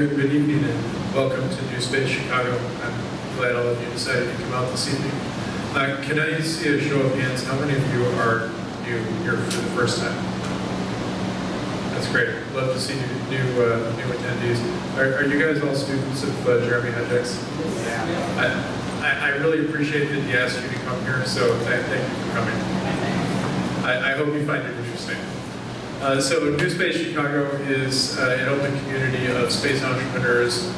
Good evening and welcome to NewSpace Chicago. I'm glad all of you decided to come out this evening. Can I see a show of hands? How many of you are new here for the first time? That's great. Love to see new attendees. Are you guys all students of Jeremy Adjunct's? Yeah. I really appreciate that he asked you to come here, so thank you for coming. I hope you find it interesting. So NewSpace Chicago is an open community of space entrepreneurs,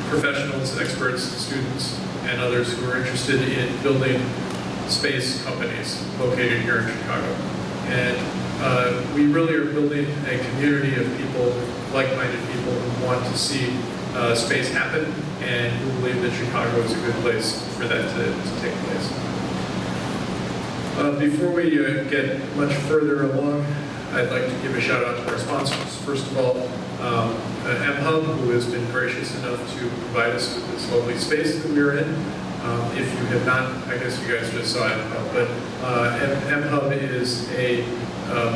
professionals, experts, students, and others who are interested in building space companies located here in Chicago. And we really are building a community of people, like-minded people who want to see space happen and who believe that Chicago is a good place for that to take place. Before we get much further along, I'd like to give a shout out to our sponsors. First of all, MHub, who has been gracious enough to provide us with this lovely space that we're in. If you have not, I guess you guys just saw MHub, but MHub is a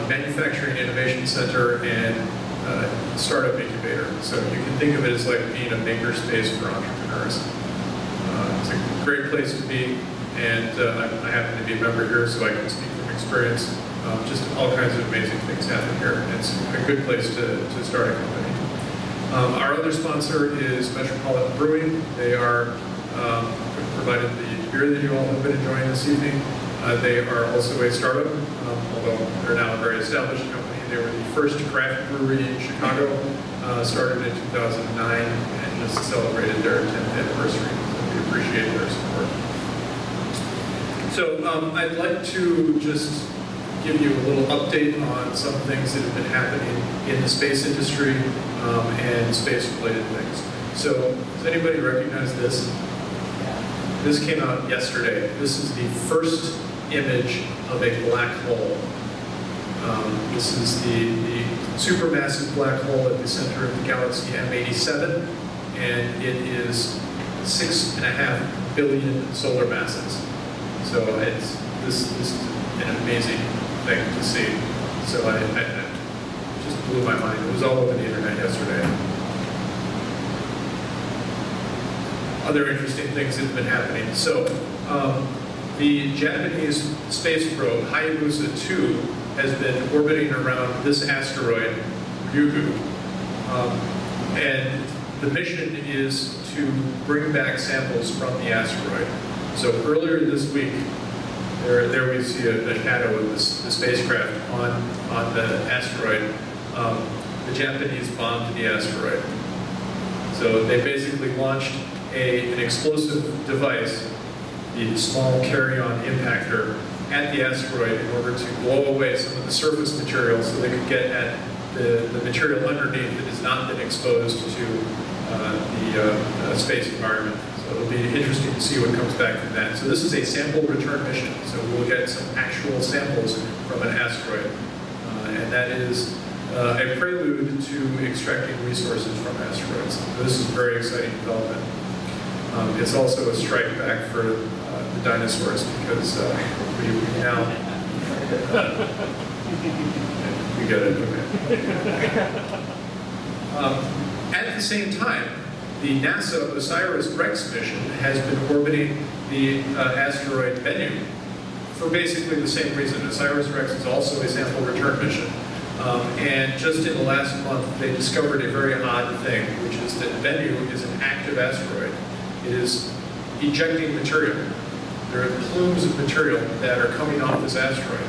manufacturing innovation center and startup incubator. So you can think of it as like being a maker space for entrepreneurs. It's a great place to be. And I happen to be a member here, so I can speak from experience. Just all kinds of amazing things happen here. It's a good place to start a company. Our other sponsor is Metropolitan Brewing. They are provided the beer that you all have been enjoying this evening. They are also a startup, although they're now a very established company. They were the first craft brewery in Chicago, started in 2009, and just celebrated their 10th anniversary. So we appreciate their support. So I'd like to just give you a little update on some things that have been happening in the space industry and space-related things. So does anybody recognize this? This came out yesterday. This is the first image of a black hole. This is the supermassive black hole at the center of the galaxy M87, and it is 6.5 billion solar masses. So this is an amazing thing to see. So I just blew my mind. It was all over the internet yesterday. Other interesting things that have been happening. So the Japanese space probe Hayabusa 2 has been orbiting around this asteroid, Ryugu. And the mission is to bring back samples from the asteroid. So earlier this week, there we see a shadow of the spacecraft on the asteroid. The Japanese bombed the asteroid. So they basically launched an explosive device, the small carry-on impactor, at the asteroid in order to blow away some of the surface material so they could get at the material underneath that has not been exposed to the space environment. It'll be interesting to see what comes back from that. So this is a sample return mission. So we'll get some actual samples from an asteroid. And that is a prelude to extracting resources from asteroids. So this is a very exciting development. It's also a strike back for the dinosaurs because we now... we get it, okay. At the same time, the NASA OSIRIS-REx mission has been orbiting the asteroid Bennu for basically the same reason. OSIRIS-REx is also a sample return mission. And just in the last month, they discovered a very odd thing, which is that Bennu is an active asteroid. It is ejecting material. There are plumes of material that are coming off this asteroid.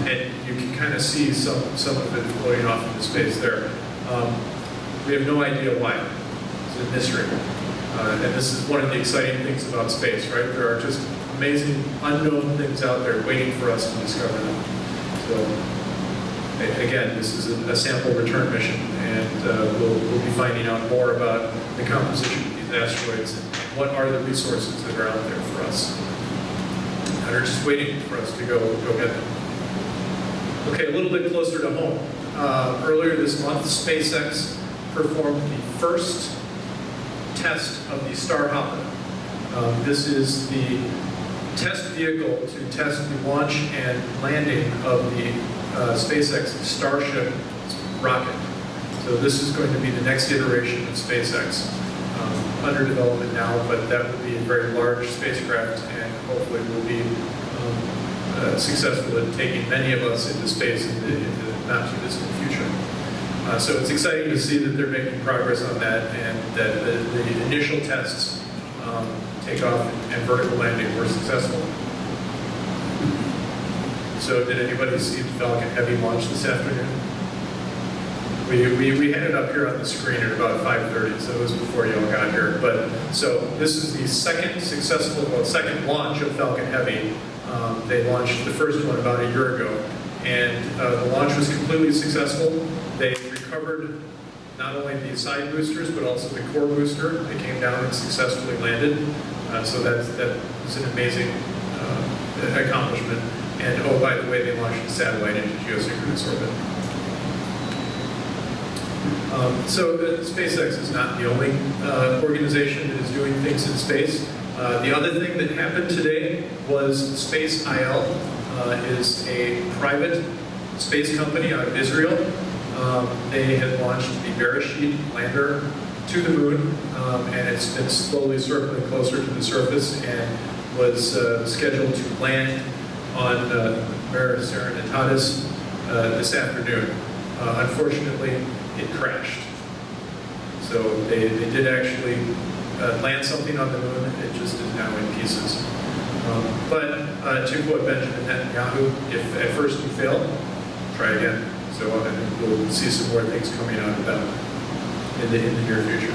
And you can kind of see some of it floating off into space there. We have no idea why. A mystery. And this is one of the exciting things about space, right? There are just amazing unknown things out there waiting for us to discover them. So again, this is a sample return mission, and we'll be finding out more about the composition of these asteroids and what are the resources that are out there for us. And they're just waiting for us to go get them. Okay, a little bit closer to home. Earlier this month, SpaceX performed the first test of the Starhopper. This is the test vehicle to test the launch and landing of the SpaceX Starship rocket. So this is going to be the next iteration of SpaceX. Under development now, but that will be a very large spacecraft and hopefully will be successful in taking many of us into space in the not too distant future. So it's exciting to see that they're making progress on that and that the initial tests, takeoff and vertical landing, were successful. So did anybody see the Falcon Heavy launch this afternoon? We had it up here on the screen at about 5:30, so it was before y'all got here. But so this is the second launch of Falcon Heavy. They launched the first one about a year ago, and the launch was completely successful. They recovered not only the side boosters, but also the core booster. They came down and successfully landed. So that was an amazing accomplishment. And oh, by the way, they launched the satellite into geosynchronous orbit. So SpaceX is not the only organization that is doing things in space. The other thing that happened today was Space IL is a private space company out of Israel. They had launched the Bereshit lander to the moon, and it's been slowly circling closer to the surface and was scheduled to land on Mare Serenitatis this afternoon. Unfortunately, it crashed. So they did actually land something on the moon. It just is now in pieces. But to quote Benjamin Netanyahu, if at first you fail, try again. So I think we'll see some more things coming out of that in the near future.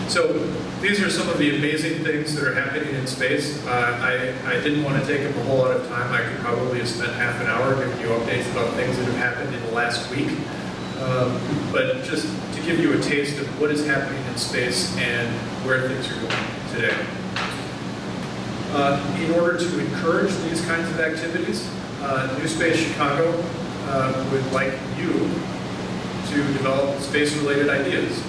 So these are some of the amazing things that are happening in space. I didn't want to take up a whole lot of time. I could probably have spent half an hour giving you updates about things that have happened in the last week. But just to give you a taste of what is happening in space and where things are going today. In order to encourage these kinds of activities, NewSpace Chicago would like you to develop space-related ideas.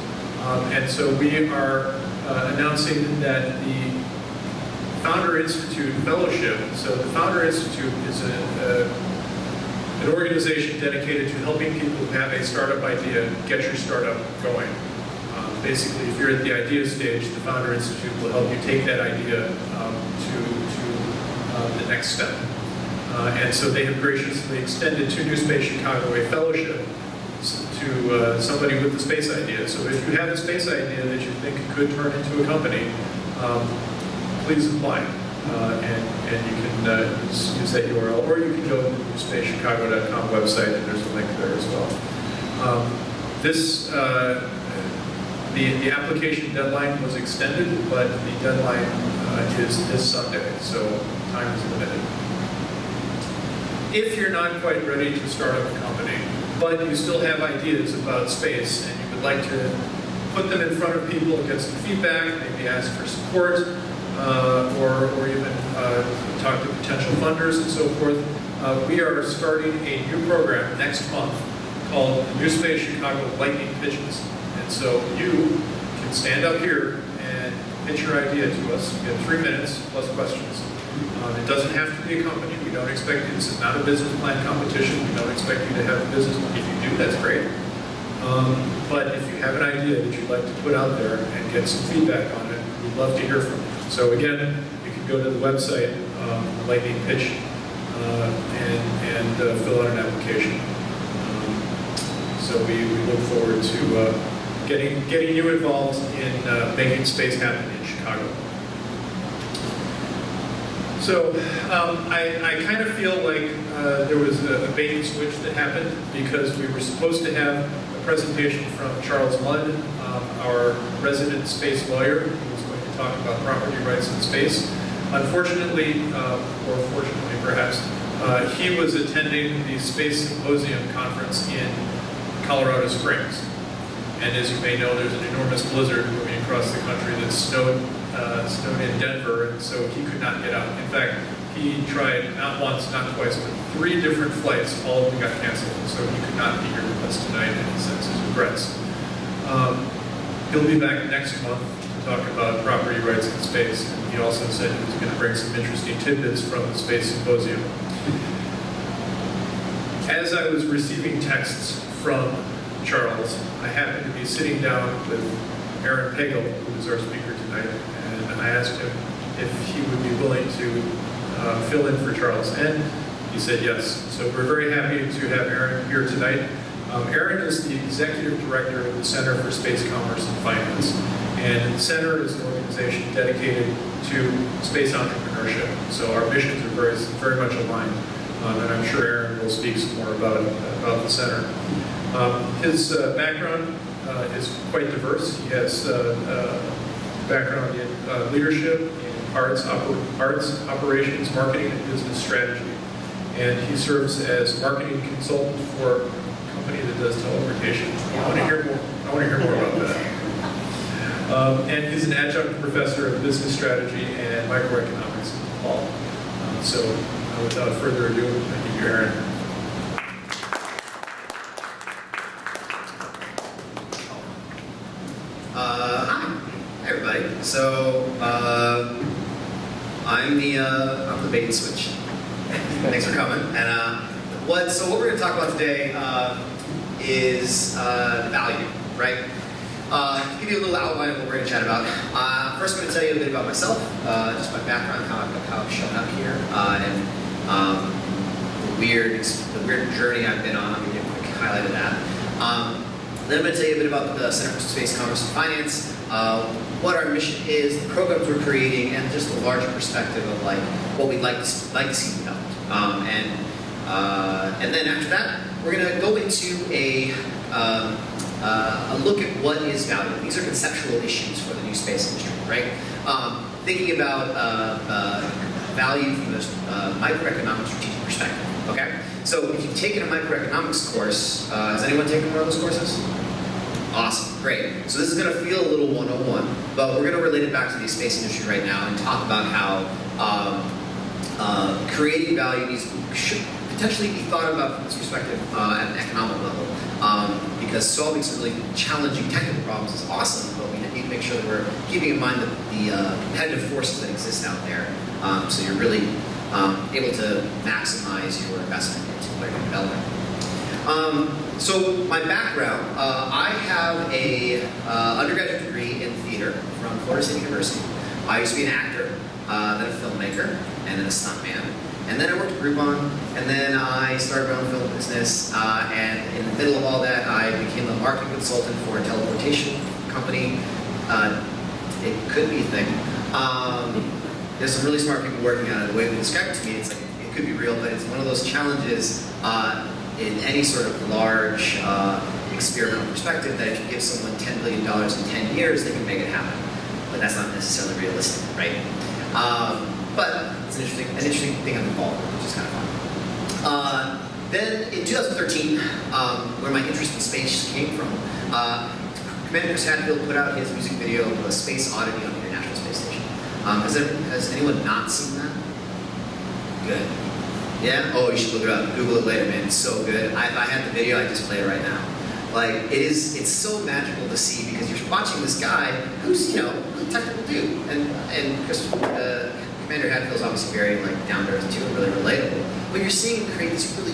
And so we are announcing that the Founder Institute Fellowship, so the Founder Institute is an organization dedicated to helping people who have a startup idea get your startup going. Basically, if you're at the idea stage, the Founder Institute will help you take that idea to the next step. And so they have graciously extended to NewSpace Chicago a fellowship to somebody with a space idea. So if you have a space idea that you think could turn into a company, please apply. And you can use that URL, or you can go to the newspacechicago.com website, and there's a link there as well. The application deadline was extended, but the deadline is this Sunday, so time is limited. If you're not quite ready to start up a company, but you still have ideas about space, and you would like to put them in front of people and get some feedback, maybe ask for support, or even talk to potential funders and so forth, we are starting a new program next month called the NewSpace Chicago Lightning Pitches. And so you can stand up here and pitch your idea to us. You get 3 minutes plus questions. It doesn't have to be a company. We don't expect you. This is not a business plan competition. We don't expect you to have a business plan. If you do, that's great. But if you have an idea that you'd like to put out there and get some feedback on it, we'd love to hear from you. So again, you can go to the website, Lightning Pitch, and fill out an application. So we look forward to getting you involved in making space happen in Chicago. So I kind of feel like there was a bait and switch that happened, because we were supposed to have a presentation from Charles Mudd, our resident space lawyer, who was going to talk about property rights in space. Unfortunately, or fortunately perhaps, he was attending the Space Symposium conference in Colorado Springs. And as you may know, there's an enormous blizzard moving across the country that snowed in Denver, and so he could not get out. In fact, he tried not once, not twice, but 3 different flights, all of them got canceled, so he could not be here with us tonight, and he sends his regrets. He'll be back next month to talk about property rights in space, and he also said he was going to bring some interesting tidbits from the Space Symposium. As I was receiving texts from Charles, I happened to be sitting down with Aaron Pagel, who is our speaker tonight, and I asked him if he would be willing to fill in for Charles, and he said yes. So we're very happy to have Aaron here tonight. Aaron is the Executive Director of the Center for Space Commerce and Finance, and the Center is an organization dedicated to space entrepreneurship. So our missions are very much aligned, and I'm sure Aaron will speak some more about the Center. His background is quite diverse. He has background in leadership, in arts operations, marketing, and business strategy. And he serves as marketing consultant for a company that does teleportation. I want to hear more about that. And he's an adjunct professor of business strategy and microeconomics at DePaul. So without further ado, I give you Aaron. Hi, everybody. So I'm the bait and switch. Thanks for coming. And so what we're going to talk about today is value, right? To give you a little outline of what we're going to chat about. First, I'm going to tell you a bit about myself, just my background, how I've shown up here, and the weird journey I've been on. I'll give you a quick highlight of that. Then I'm going to tell you a bit about the Center for Space Commerce and Finance, what our mission is, the programs we're creating, and just a larger perspective of like what we'd like to see developed. And then after that, we're going to go into a look at what is value. These are conceptual issues for the new space industry, right? Thinking about value from this microeconomic strategic perspective, okay? So if you've taken a microeconomics course, has anyone taken one of those courses? Awesome, great. So this is going to feel a little 101, but we're going to relate it back to the space industry right now and talk about how creating value should potentially be thought about from this perspective at an economic level. Because solving some really challenging technical problems is awesome, but we need to make sure that we're keeping in mind the competitive forces that exist out there, so you're really able to maximize your investment into learning and development. So my background, I have a undergraduate degree in theater from Florida State University. I used to be an actor, then a filmmaker, and then a stuntman. And then I worked at Groupon, and then I started my own film business, and in the middle of all that, I became a marketing consultant for a teleportation company. It could be a thing. There's some really smart people working on it. The way they describe it to me, it's like, it could be real, but it's one of those challenges in any sort of large experimental perspective that if you give someone $10 billion in 10 years, they can make it happen. But that's not necessarily realistic, right? But it's an interesting thing I'm involved with, which is kind of fun. Then in 2013, where my interest in space came from, Commander Chris Hadfield put out his music video of a space oddity on the International Space Station. Has anyone not seen that? Good. Yeah? Oh, you should look it up. Google it later, man. It's so good. If I had the video, I'd just play it right now. Like, it's so magical to see because you're watching this guy who's, a technical dude. And Chris, Commander Hadfield's obviously very down to earth too and really relatable. But you're seeing him create this really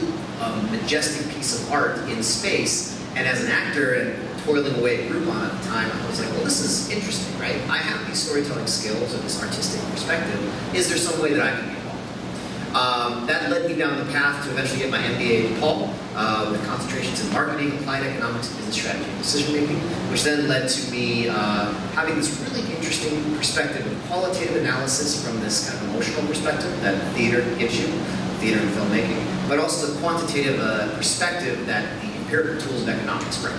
majestic piece of art in space. And as an actor and toiling away at Groupon at the time, I was like, well, this is interesting, right? I have these storytelling skills and this artistic perspective. Is there some way that I can be involved? That led me down the path to eventually get my MBA at DePaul with concentrations in marketing, applied economics, and business strategy and decision making, which then led to me having this really interesting perspective of qualitative analysis from this kind of emotional perspective that theater gives you, theater and filmmaking, but also the quantitative perspective that the empirical tools of economics bring.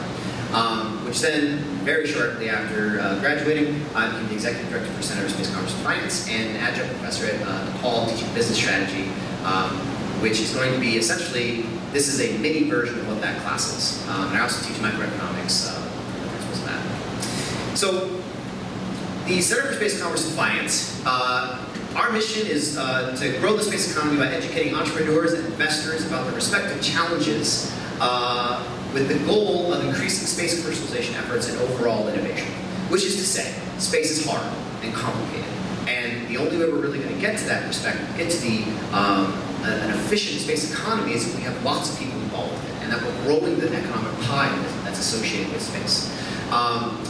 Which then, very shortly after graduating, I became the Executive Director for Center for Space Commerce and Finance and an Adjunct Professor at DePaul teaching business strategy, which is going to be essentially, this is a mini version of what that class is. And I also teach microeconomics, the principles of that. So, the Center for Space Commerce and Finance, our mission is to grow the space economy by educating entrepreneurs and investors about their respective challenges with the goal of increasing space commercialization efforts and overall innovation. Which is to say, space is hard and complicated. And the only way we're really going to get to that perspective, get to an efficient space economy, is if we have lots of people involved in it, and that we're growing the economic pie that's that's associated with space.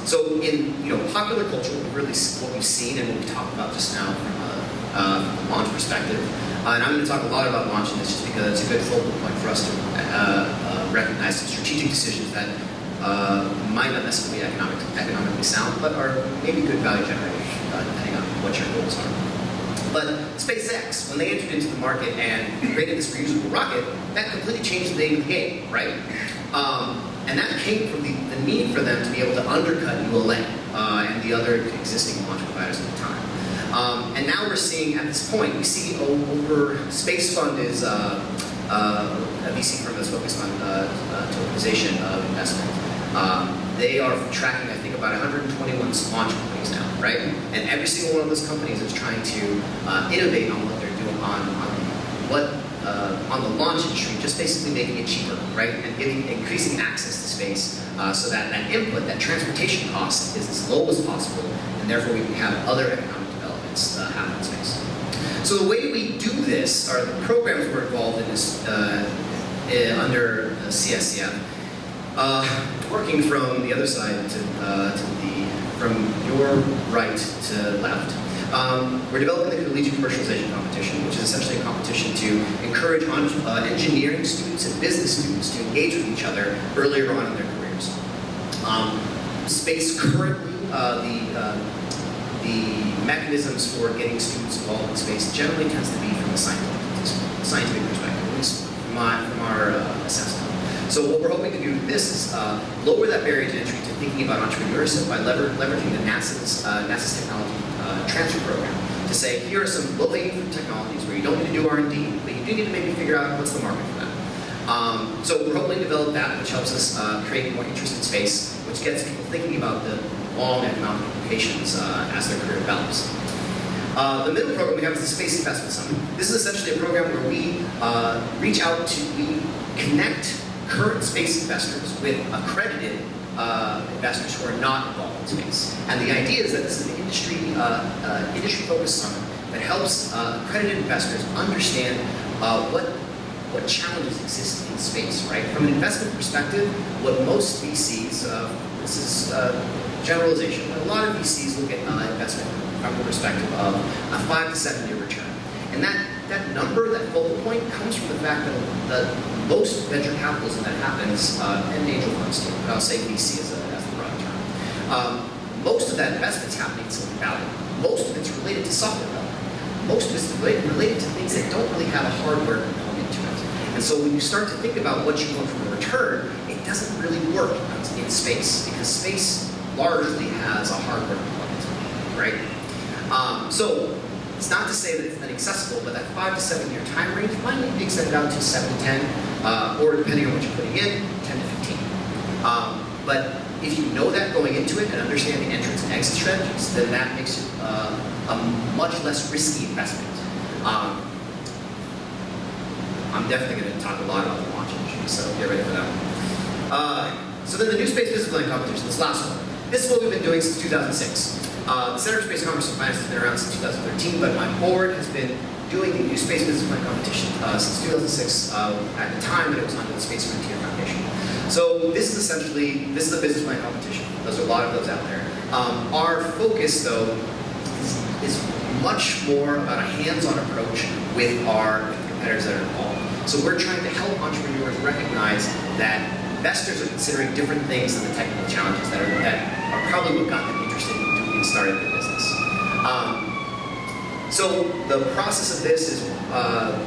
So in popular culture, what we've seen and what we talked about just now from a launch perspective, and I'm going to talk a lot about launch in this just because it's a good focal point for us to recognize some strategic decisions that might not necessarily be economically sound, but are maybe good value generators, depending on what your goals are. But SpaceX, when they entered into the market and created this reusable rocket, that completely changed the name of the game, right? And that came from the need for them to be able to undercut ULA and the other existing launch providers at the time. And now we're seeing at this point, we see over Space Fund is a VC firm that's focused on tokenization of investment. They are tracking, I think, about 121 launch companies now, right? And every single one of those companies is trying to innovate on what they're doing on the launch industry, just basically making it cheaper, right? And increasing access to space so that input, that transportation cost is as low as possible, and therefore we can have other economic developments happen in space. So the way we do this, or the programs we're involved in is under CSCF, working from the other side from your right to left. We're developing the collegiate commercialization competition, which is essentially a competition to encourage engineering students and business students to engage with each other earlier on in their careers. Space currently, the mechanisms for getting students involved in space generally tends to be from a scientific perspective, at least from our assessment. So what we're hoping to do with this is lower that barrier to entry to thinking about entrepreneurship by leveraging the NASA's technology transfer program to say, here are some low-hanging technologies where you don't need to do R&D, but you do need to maybe figure out what's the market for that. So we're hoping to develop that, which helps us create more interest in space, which gets people thinking about the long economic implications as their career develops. The middle program we have is the Space Investment Summit. This is essentially a program where we we connect current space investors with accredited investors who are not involved in space. And the idea is that this is an industry-focused summit that helps accredited investors understand what challenges exist in space, right? From an investment perspective, what most VCs, this is generalization, but a lot of VCs look at investment from the perspective of a 5 to 7 year return. And that number, that focal point, comes from the fact that most venture capitalism that happens, and angel funds too, but I'll say VC as the broad term. Most of that investment is happening in Silicon Valley. Most of it's related to software development. Most of it's related to things that don't really have a hardware component to it. And so when you start to think about what you want from a return, it doesn't really work in space, because space largely has a hardware component, right? So it's not to say that it's inaccessible, but that 5 to 7 year time range might need to be extended out to 7 to 10, or depending on what you're putting in, 10 to 15. But if you know that going into it and understand the entrance and exit strategies, then that makes it a much less risky investment. I'm definitely going to talk a lot about the launch industry, so get ready for that one. So then the NewSpace Business Plan Competition, this last one. This is what we've been doing since 2006. The Center for Space Commerce and Finance has been around since 2013, but my board has been doing the NewSpace Business Plan Competition since 2006 at the time that it was under the Space Frontier Foundation. So this is essentially, this is a business plan competition. There's a lot of those out there. Our focus, though, is much more about a hands-on approach with our competitors that are involved. So we're trying to help entrepreneurs recognize that investors are considering different things than the technical challenges that are probably what got them interested in getting started in business. So the process of this is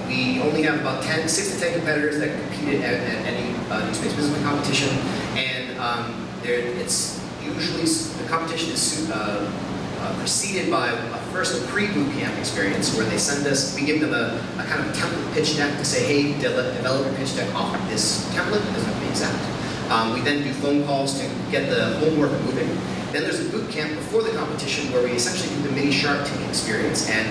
we only have about 6 to 10 competitors that competed at any NewSpace Business Plan competition, and it's usually, the competition is preceded by a pre-boot camp experience where they send us, we give them a kind of template pitch deck to say, hey, develop a pitch deck off of this template, it doesn't have to be exact. We then do phone calls to get the homework moving. Then there's a boot camp before the competition where we essentially do the mini Shark Tank experience and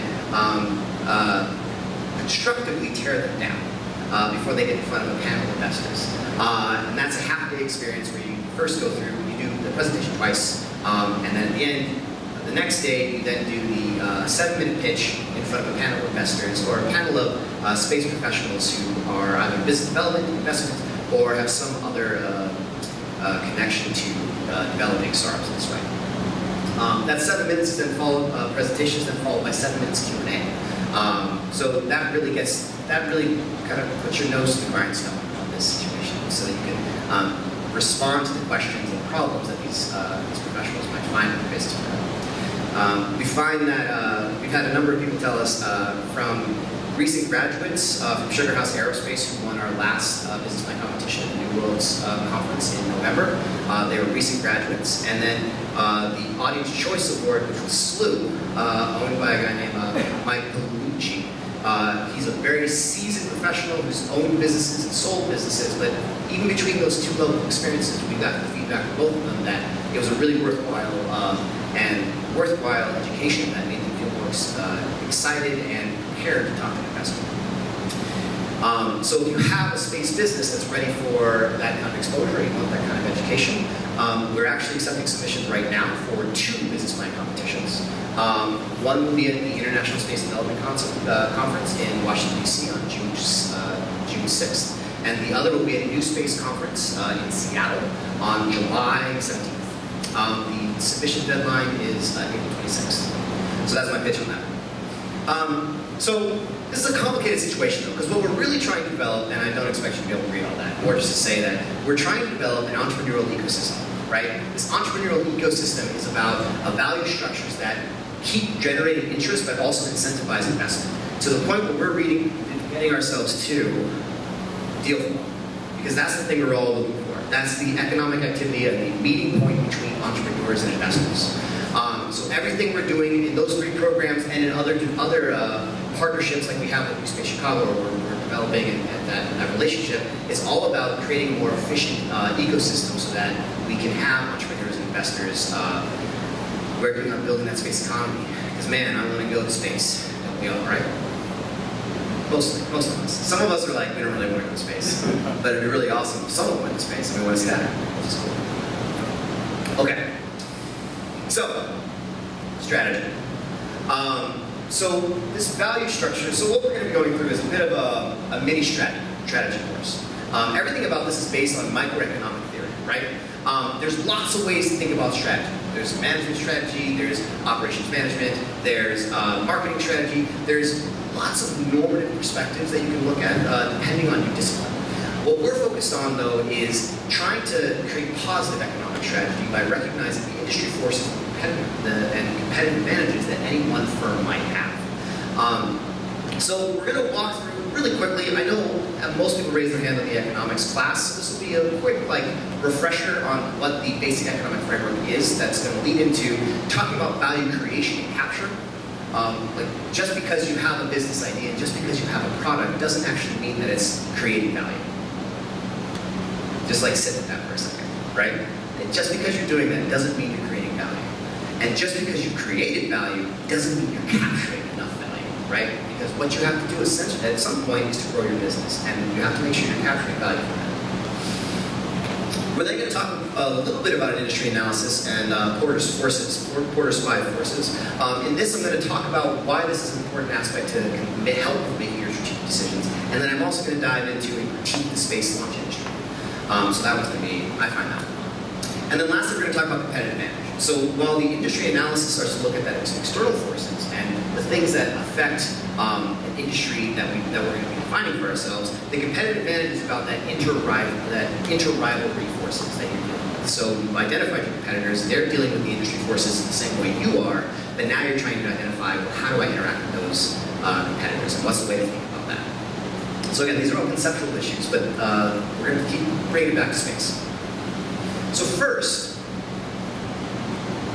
constructively tear them down before they get in front of a panel of investors. And that's a half-day experience where you first go through, you do the presentation twice, and then at the end, the next day, you then do the 7-minute pitch in front of a panel of investors or a panel of space professionals who are either business development, investment, or have some other connection to developing startups in this way. That 7 minutes is then followed, presentations then followed by 7 minutes Q&A. So that really kind of puts your nose to the grindstone on this situation, so that you can respond to the questions and problems that these professionals might find in their business model. We find that we've had a number of people tell us from recent graduates from Sugar House Aerospace who won our last business plan competition at the New Worlds conference in November. They were recent graduates. And then the Audience Choice Award, which was SLU, owned by a guy named Mike Palucci. He's a very seasoned professional who's owned businesses and sold businesses, but even between those two level experiences, we got the feedback from both of them that it was a really worthwhile education that made them feel more excited and prepared to talk to an investor. So if you have a space business that's ready for that kind of exposure, you want that kind of education, we're actually accepting submissions right now for 2 business plan competitions. One will be at the International Space Development Conference in Washington, D.C. on June 6th, and the other will be at a NewSpace conference in Seattle on July 17th. The submission deadline is April 26th. So that's my pitch on that. So this is a complicated situation though, because what we're really trying to develop, and I don't expect you to be able to read all that, more just to say that we're trying to develop an entrepreneurial ecosystem, right? This entrepreneurial ecosystem is about value structures that keep generating interest but also incentivize investment, to the point where we're getting ourselves to deal flow, because that's the thing we're all looking for. That's the economic activity and the meeting point between entrepreneurs and investors. So everything we're doing in those 3 programs and in other partnerships like we have with NewSpace Chicago, where we're developing and that relationship, is all about creating a more efficient ecosystem so that we can have entrepreneurs and investors working on building that space economy. Because man, I want to go to space. Don't we all, right? Most of us. Some of us are like, we don't really want to go to space. But it'd be really awesome if someone went to space and we want to see that, which is cool. Okay. So, strategy. So this value structure, so what we're going to be going through is a bit of a mini strategy course. Everything about this is based on microeconomic theory, right? There's lots of ways to think about strategy. There's management strategy, there's operations management, there's marketing strategy, there's lots of normative perspectives that you can look at depending on your discipline. What we're focused on, though, is trying to create positive economic strategy by recognizing the industry forces and competitive advantages that any one firm might have. So we're going to walk through really quickly. I know most people raise their hand in the economics class, so this will be a quick refresher on what the basic economic framework is. That's going to lead into talking about value creation and capture. Just because you have a business idea, just because you have a product, doesn't actually mean that it's creating value. Just sit with that for a second, right? And just because you're doing that doesn't mean you're creating value. And just because you created value doesn't mean you're capturing enough value, right? Because what you have to do essentially at some point is to grow your business, and you have to make sure you're capturing value from that. We're then going to talk a little bit about industry analysis and Porter's 5 forces. In this, I'm going to talk about why this is an important aspect to help with making your strategic decisions. And then I'm also going to dive into and critique the space launch industry. So that one's going to be, I find that one. And then lastly, we're going to talk about competitive advantage. So while the industry analysis starts to look at that as external forces and the things that affect an industry that we're going to be defining for ourselves, the competitive advantage is about that inter-rivalry forces that you're dealing with. So you've identified your competitors, they're dealing with the industry forces the same way you are, but now you're trying to identify, well, how do I interact with those competitors, and what's the way to think about that? So again, these are all conceptual issues, but we're going to keep bringing it back to space. So first,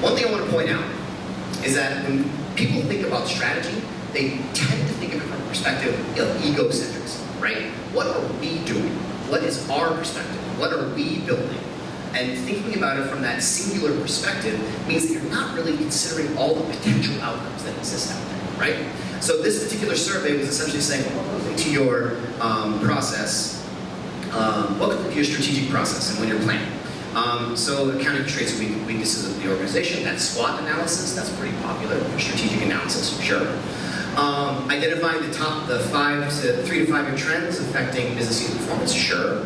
one thing I want to point out is that when people think about strategy, they tend to think of it from a perspective of egocentrism, right? What are we doing? What is our perspective? What are we building? And thinking about it from that singular perspective means that you're not really considering all the potential outcomes that exist out there, right? So this particular survey was essentially saying, what goes into your process, what goes into your strategic process and when you're planning? So accounting for traits and weaknesses of the organization, that's SWOT analysis, that's pretty popular, strategic analysis, sure. Identifying the 3 to 5 year trends affecting business unit performance, sure.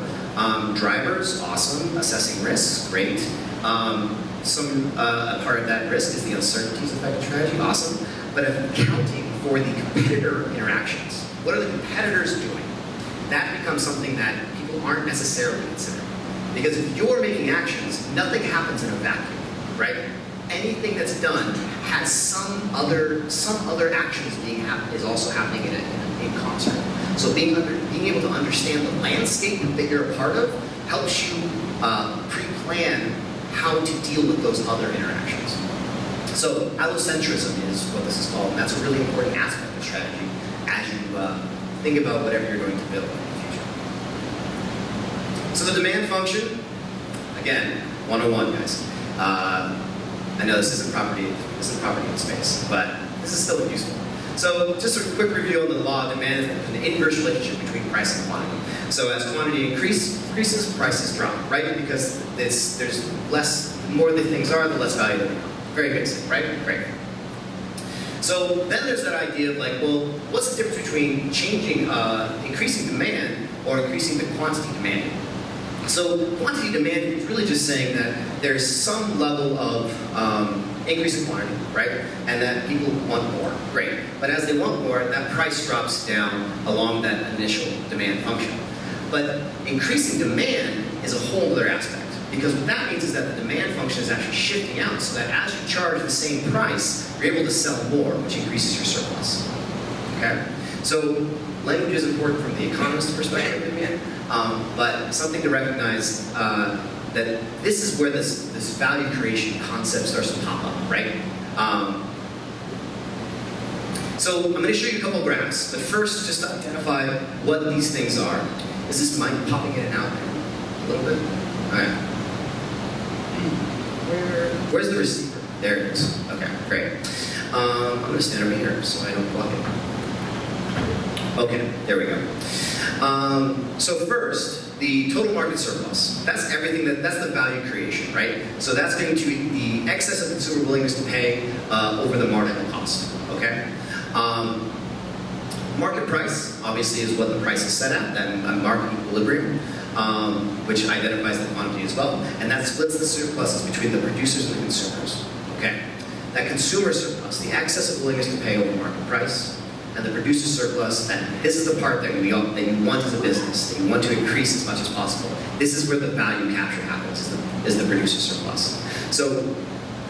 Drivers, awesome. Assessing risks, great. Some part of that risk is the uncertainties of effective strategy, awesome. But accounting for the competitor interactions. What are the competitors doing? That becomes something that people aren't necessarily considering. Because if you're making actions, nothing happens in a vacuum, right? Anything that's done has some other actions is also happening in concert. So being able to understand the landscape that you're a part of helps you pre-plan how to deal with those other interactions. So allocentrism is what this is called, and that's a really important aspect of strategy as you think about whatever you're going to build in the future. So the demand function, again, 101, guys. I know this isn't property in space, but this is still useful. So just a quick review on the law of demand and the inverse relationship between price and quantity. So as quantity increases, prices drop, right? Because there's less, the more the things are, the less value they become. Very basic, right? Great. So then there's that idea of like, well, what's the difference between increasing demand or increasing the quantity demanded? So quantity demand is really just saying that there's some level of increase in quantity, right? And that people want more, great. But as they want more, that price drops down along that initial demand function. But increasing demand is a whole other aspect. Because what that means is that the demand function is actually shifting out so that as you charge the same price, you're able to sell more, which increases your surplus. Okay? So language is important from the economist perspective of demand, but something to recognize that this is where this value creation concept starts to pop up, right? So I'm going to show you a couple graphs, but first just to identify what these things are. Is this mic popping in and out a little bit? All right. Where's the receiver? There it is. Okay, great. I'm going to stand over here so I don't block it. Okay, there we go. So first, the total market surplus. That's everything that's the value creation, right? So that's going to be the excess of consumer willingness to pay over the marginal cost, okay? Market price, obviously, is what the price is set at, that market equilibrium, which identifies the quantity as well, and that splits the surpluses between the producers and the consumers, okay? That consumer surplus, the excess of willingness to pay over market price, and the producer surplus, and this is the part that you want as a business, that you want to increase as much as possible. This is where the value capture happens, is the producer surplus. So,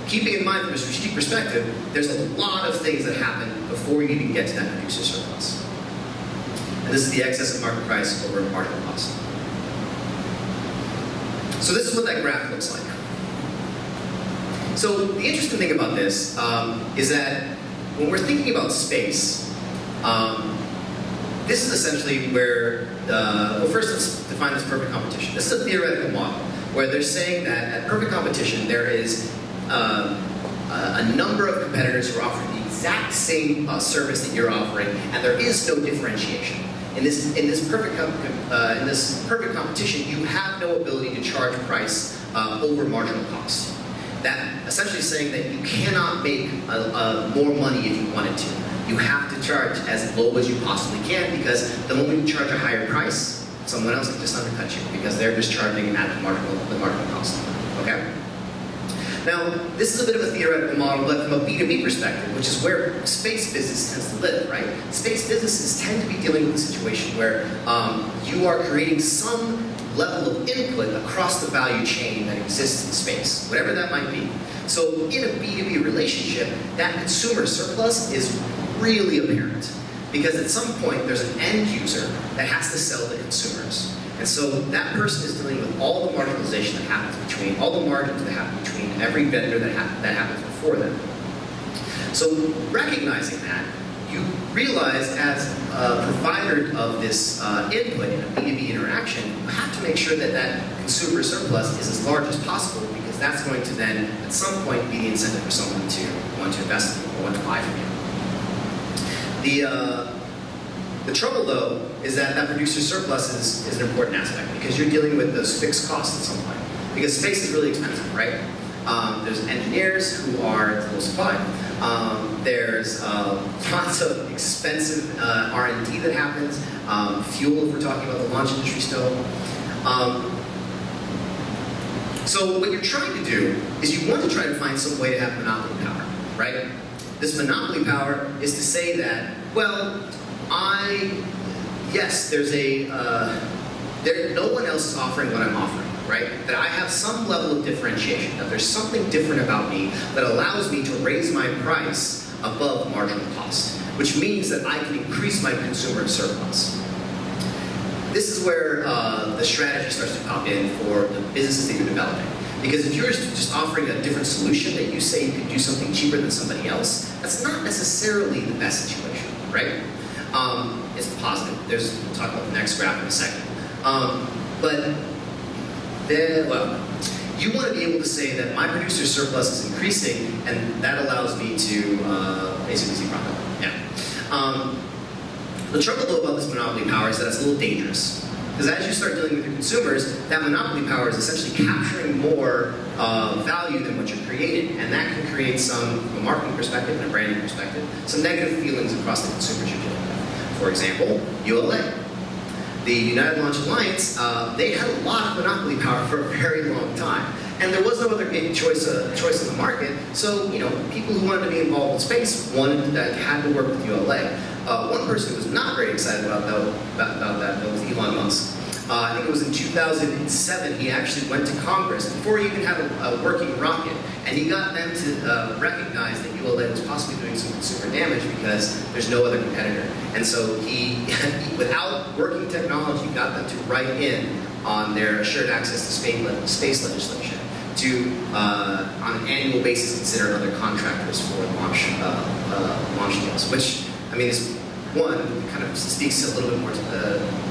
keeping in mind from a strategic perspective, there's a lot of things that happen before you even get to that producer surplus. And this is the excess of market price over marginal cost. So this is what that graph looks like. So the interesting thing about this is that when we're thinking about space, this is essentially where, well, first let's define this perfect competition. This is a theoretical model where they're saying that at perfect competition there is a number of competitors who are offering the exact same service that you're offering, and there is no differentiation. In this perfect competition, you have no ability to charge price over marginal cost. That essentially is saying that you cannot make more money if you wanted to. You have to charge as low as you possibly can, because the moment you charge a higher price, someone else can just undercut you because they're just charging at the marginal cost. Okay? Now, this is a bit of a theoretical model, but from a B2B perspective, which is where space business tends to live, right? Space businesses tend to be dealing with a situation where you are creating some level of input across the value chain that exists in space, whatever that might be. So in a B2B relationship, that consumer surplus is really apparent, because at some point there's an end user that has to sell to consumers. And so that person is dealing with all the marginalization that happens between, all the margins that happen between every vendor that happens before them. So recognizing that, you realize as a provider of this input in a B2B interaction, you have to make sure that that consumer surplus is as large as possible, because that's going to then, at some point, be the incentive for someone to want to invest in you or want to buy from you. The trouble, though, is that that producer surplus is an important aspect, because you're dealing with those fixed costs at some point. Because space is really expensive, right? There's engineers who are low supply. There's lots of expensive R&D that happens. Fuel, if we're talking about the launch industry still. So what you're trying to do is you want to try to find some way to have monopoly power, right? This monopoly power is to say that, well, yes, there's no one else is offering what I'm offering, right? That I have some level of differentiation, that there's something different about me that allows me to raise my price above marginal cost, which means that I can increase my consumer surplus. This is where the strategy starts to pop in for the businesses that you're developing. Because if you're just offering a different solution that you say you can do something cheaper than somebody else, that's not necessarily the best situation, right? It's positive. We'll talk about the next graph in a second. You want to be able to say that my producer surplus is increasing, and that allows me to basically see profit. Yeah. The trouble, though, about this monopoly power is that it's a little dangerous. Because as you start dealing with your consumers, that monopoly power is essentially capturing more value than what you're creating. And that can create some, from a marketing perspective and a branding perspective, some negative feelings across the consumers you're dealing with. For example, ULA. The United Launch Alliance, they had a lot of monopoly power for a very long time. And there was no other choice in the market, so people who wanted to be involved in space had to work with ULA. One person who was not very excited about that was Elon Musk. I think it was in 2007 he actually went to Congress before he even had a working rocket, and he got them to recognize that ULA was possibly doing some consumer damage because there's no other competitor. And so he, without working technology, got them to write in on their assured access to space legislation to, on an annual basis, consider other contractors for launch deals, which, I mean, is one, kind of speaks a little bit more to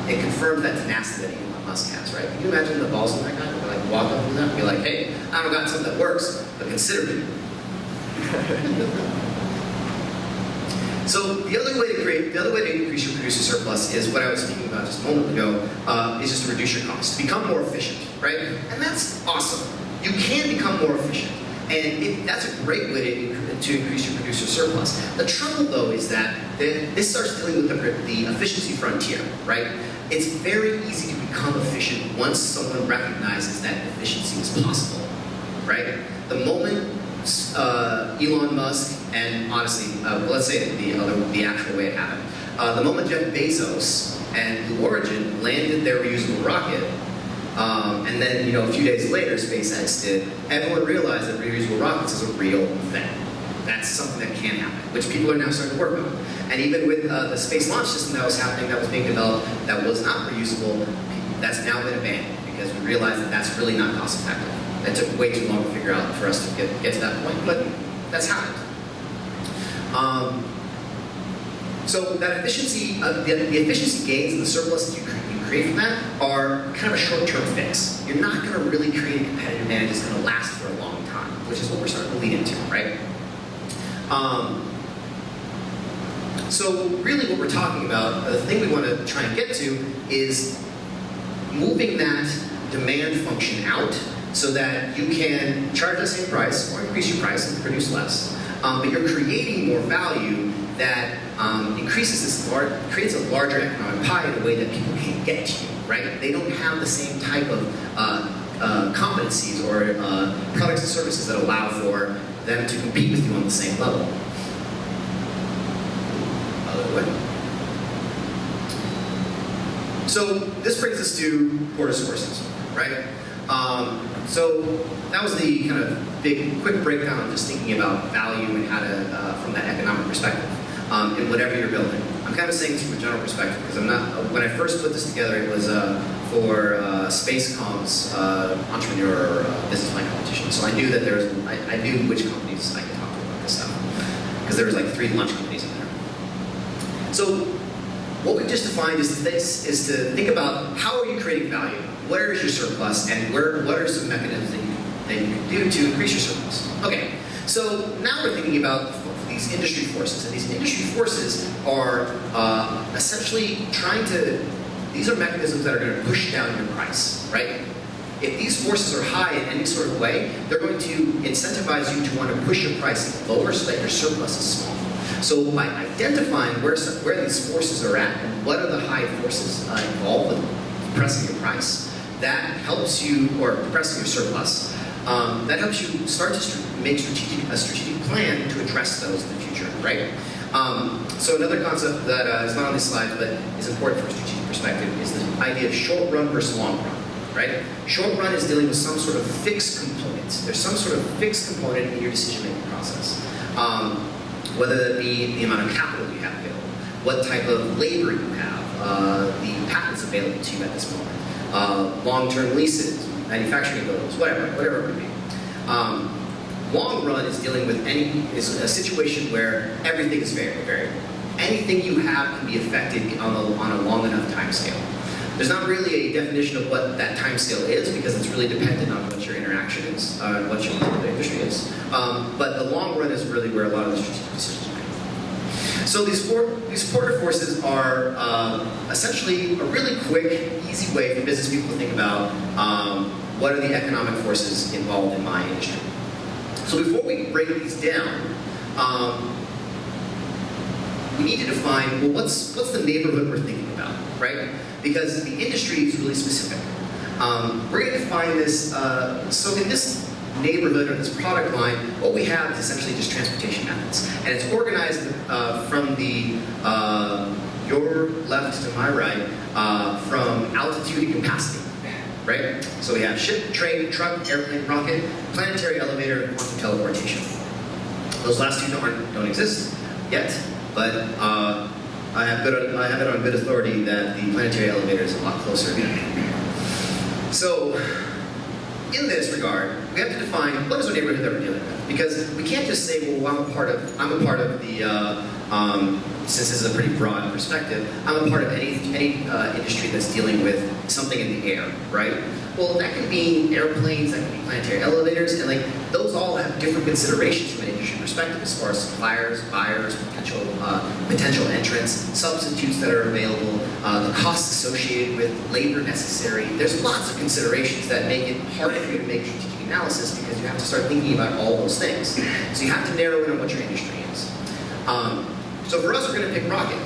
it confirmed that tenacity that Elon Musk has, right? Can you imagine the balls of that guy? Like walk up to them and be like, hey, I don't got something that works, but consider me. So the other way to increase your producer surplus is what I was speaking about just a moment ago, is just to reduce your costs, become more efficient, right? And that's awesome. You can become more efficient. And that's a great way to increase your producer surplus. The trouble, though, is that this starts dealing with the efficiency frontier, right? It's very easy to become efficient once someone recognizes that efficiency is possible, right? The moment Elon Musk and honestly, let's say the actual way it happened, the moment Jeff Bezos and Blue Origin landed their reusable rocket, and then, a few days later, SpaceX did, everyone realized that reusable rockets is a real thing. That's something that can happen, which people are now starting to work on. And even with the space launch system that was happening, that was being developed, that was not reusable, that's now been abandoned because we realized that that's really not cost effective. That took way too long to figure out for us to get to that point, but that's happened. So that efficiency, the efficiency gains and the surplus that you create from that are kind of a short-term fix. You're not going to really create a competitive advantage that's going to last for a long time, which is what we're starting to lead into, right? So really what we're talking about, the thing we want to try and get to is moving that demand function out so that you can charge the same price or increase your price and produce less, but you're creating more value that creates a larger economic pie in a way that people can't get to you, right? They don't have the same type of competencies or products and services that allow for them to compete with you on the same level. Other way. So this brings us to porta sources, right? So that was the kind of big, quick breakdown of just thinking about value and how to, from that economic perspective, in whatever you're building. I'm kind of saying this from a general perspective because I'm not. When I first put this together, it was for SpaceCom's entrepreneur business plan competition. So I knew that there was. I knew which companies I could talk to about this stuff because there was like 3 launch companies in there. So what we've just defined is to think about how are you creating value. Where is your surplus, and what are some mechanisms that you can do to increase your surplus? Okay, so now we're thinking about these industry forces, and these industry forces are essentially these are mechanisms that are going to push down your price, right? If these forces are high in any sort of way, they're going to incentivize you to want to push your price lower so that your surplus is small. So by identifying where these forces are at and what are the high forces involved with pressing your price, that helps you, or depressing your surplus, that helps you start to make a strategic plan to address those in the future, right? So another concept that is not on this slide, but is important from a strategic perspective, is the idea of short run versus long run, right? Short run is dealing with some sort of fixed component. There's some sort of fixed component in your decision-making process. Whether that be the amount of capital you have available, what type of labor you have, the patents available to you at this moment, long-term leases, manufacturing buildings, whatever it would be. Long run is dealing with is a situation where everything is variable. Anything you have can be affected on a long enough time scale. There's not really a definition of what that time scale is because it's really dependent on what your interaction is, what your particular industry is. But the long run is really where a lot of the strategic decisions are made. So these supportive forces are essentially a really quick, easy way for business people to think about what are the economic forces involved in my industry. So before we break these down, we need to define, well, what's the neighborhood we're thinking about, right? Because the industry is really specific. We're going to define this, so in this neighborhood or this product line, what we have is essentially just transportation methods. And it's organized from the, your left to my right, from altitude and capacity. Right? So we have ship, train, truck, airplane, rocket, planetary elevator, and quantum teleportation. Those last two don't exist yet, but I have it on good authority that the planetary elevator is a lot closer. So, in this regard, we have to define what is our neighborhood that we're dealing with, because we can't just say, well, I'm a part of the. Since this is a pretty broad perspective, I'm a part of any industry that's dealing with something in the air, right? Well, that could be airplanes, that could be planetary elevators, and like those all have different considerations from an industry perspective as far as suppliers, buyers, potential entrants, substitutes that are available, the costs associated with labor necessary. There's lots of considerations that make it hard for you to make strategic analysis because you have to start thinking about all those things. So you have to narrow in on what your industry is. So for us, we're going to pick rocket.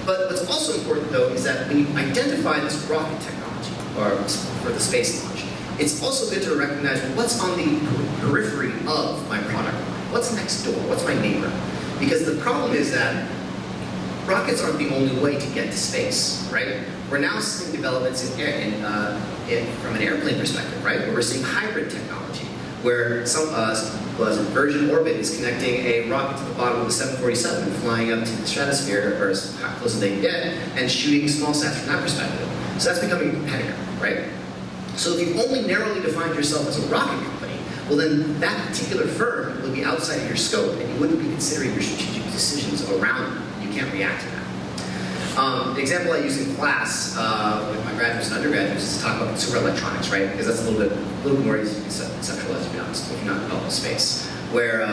But what's also important, though, is that when you identify this rocket technology, or for the space launch, it's also good to recognize what's on the periphery of my product line. What's next door? What's my neighbor? Because the problem is that rockets aren't the only way to get to space, right? We're now seeing developments from an airplane perspective, right? Where we're seeing hybrid technology, where Virgin Orbit is connecting a rocket to the bottom of the 747, flying up to the stratosphere, or as close as they can get, and shooting small sats from that perspective. So that's becoming a competitor, right? So if you've only narrowly defined yourself as a rocket company, well then that particular firm will be outside of your scope, and you wouldn't be considering your strategic decisions around them. You can't react to that. The example I use in class with my graduates and undergraduates is to talk about consumer electronics, right? Because that's a little bit more easy to conceptualize, to be honest, if you're not in development space. Where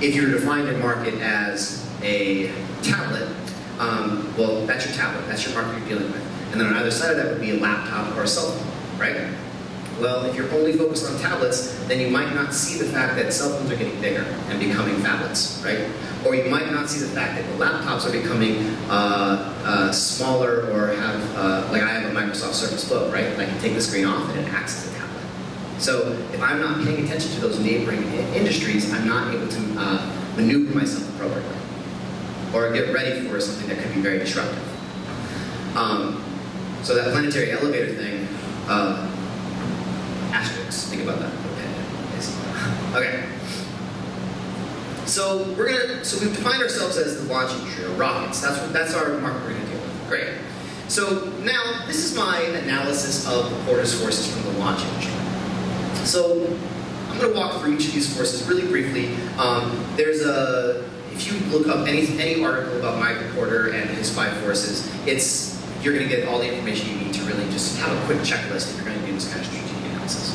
if you're defined your market as a tablet, well, that's your tablet, that's your market you're dealing with. And then on either side of that would be a laptop or a cell phone, right? Well, if you're only focused on tablets, then you might not see the fact that cell phones are getting bigger and becoming phablets, right? Or you might not see the fact that the laptops are becoming smaller, or have, like I have a Microsoft Surface Book, right? And I can take the screen off and it acts as a tablet. So if I'm not paying attention to those neighboring industries, I'm not able to maneuver myself appropriately or get ready for something that could be very disruptive. So that planetary elevator thing, asterisks, think about that. Okay. So we've defined ourselves as the launch industry, or rockets. That's our market we're going to deal with. Great. So now this is my analysis of the Porter's forces from the launch industry. So I'm going to walk through each of these forces really briefly. If you look up any article about Michael Porter and his 5 forces, you're going to get all the information you need to really just have a quick checklist if you're going to do this kind of strategic analysis.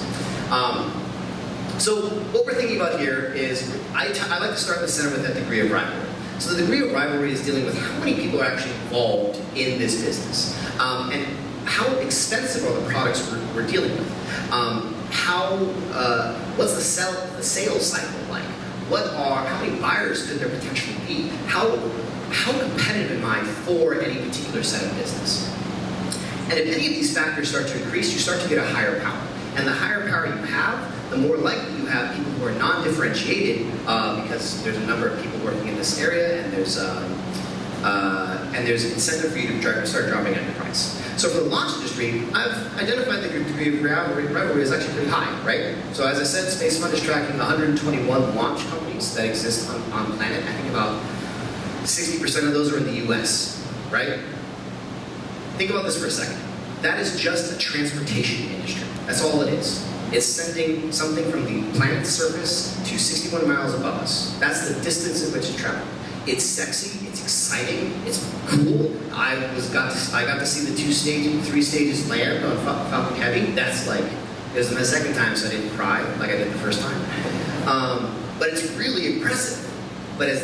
So what we're thinking about here is, I like to start in the center with that degree of rivalry. So the degree of rivalry is dealing with how many people are actually involved in this business, and how expensive are the products we're dealing with. What's the sales cycle like? How many buyers could there potentially be? How competitive am I for any particular set of business? And if any of these factors start to increase, you start to get a higher power. And the higher power you have, the more likely you have people who are non-differentiated, because there's a number of people working in this area, and there's incentive for you to start dropping at your price. So for the launch industry, I've identified that your degree of rivalry is actually pretty high, right? So as I said, Space Fund is tracking 121 launch companies that exist on planet. I think about 60% of those are in the US, right? Think about this for a second. That is just a transportation industry. That's all it is. It's sending something from the planet's surface to 61 miles above us. That's the distance in which it traveled. It's sexy, it's exciting, it's cool. I got to see the 3 stages land on Falcon Heavy. That's like, it was my second time, so I didn't cry like I did the first time. But it's really impressive. But as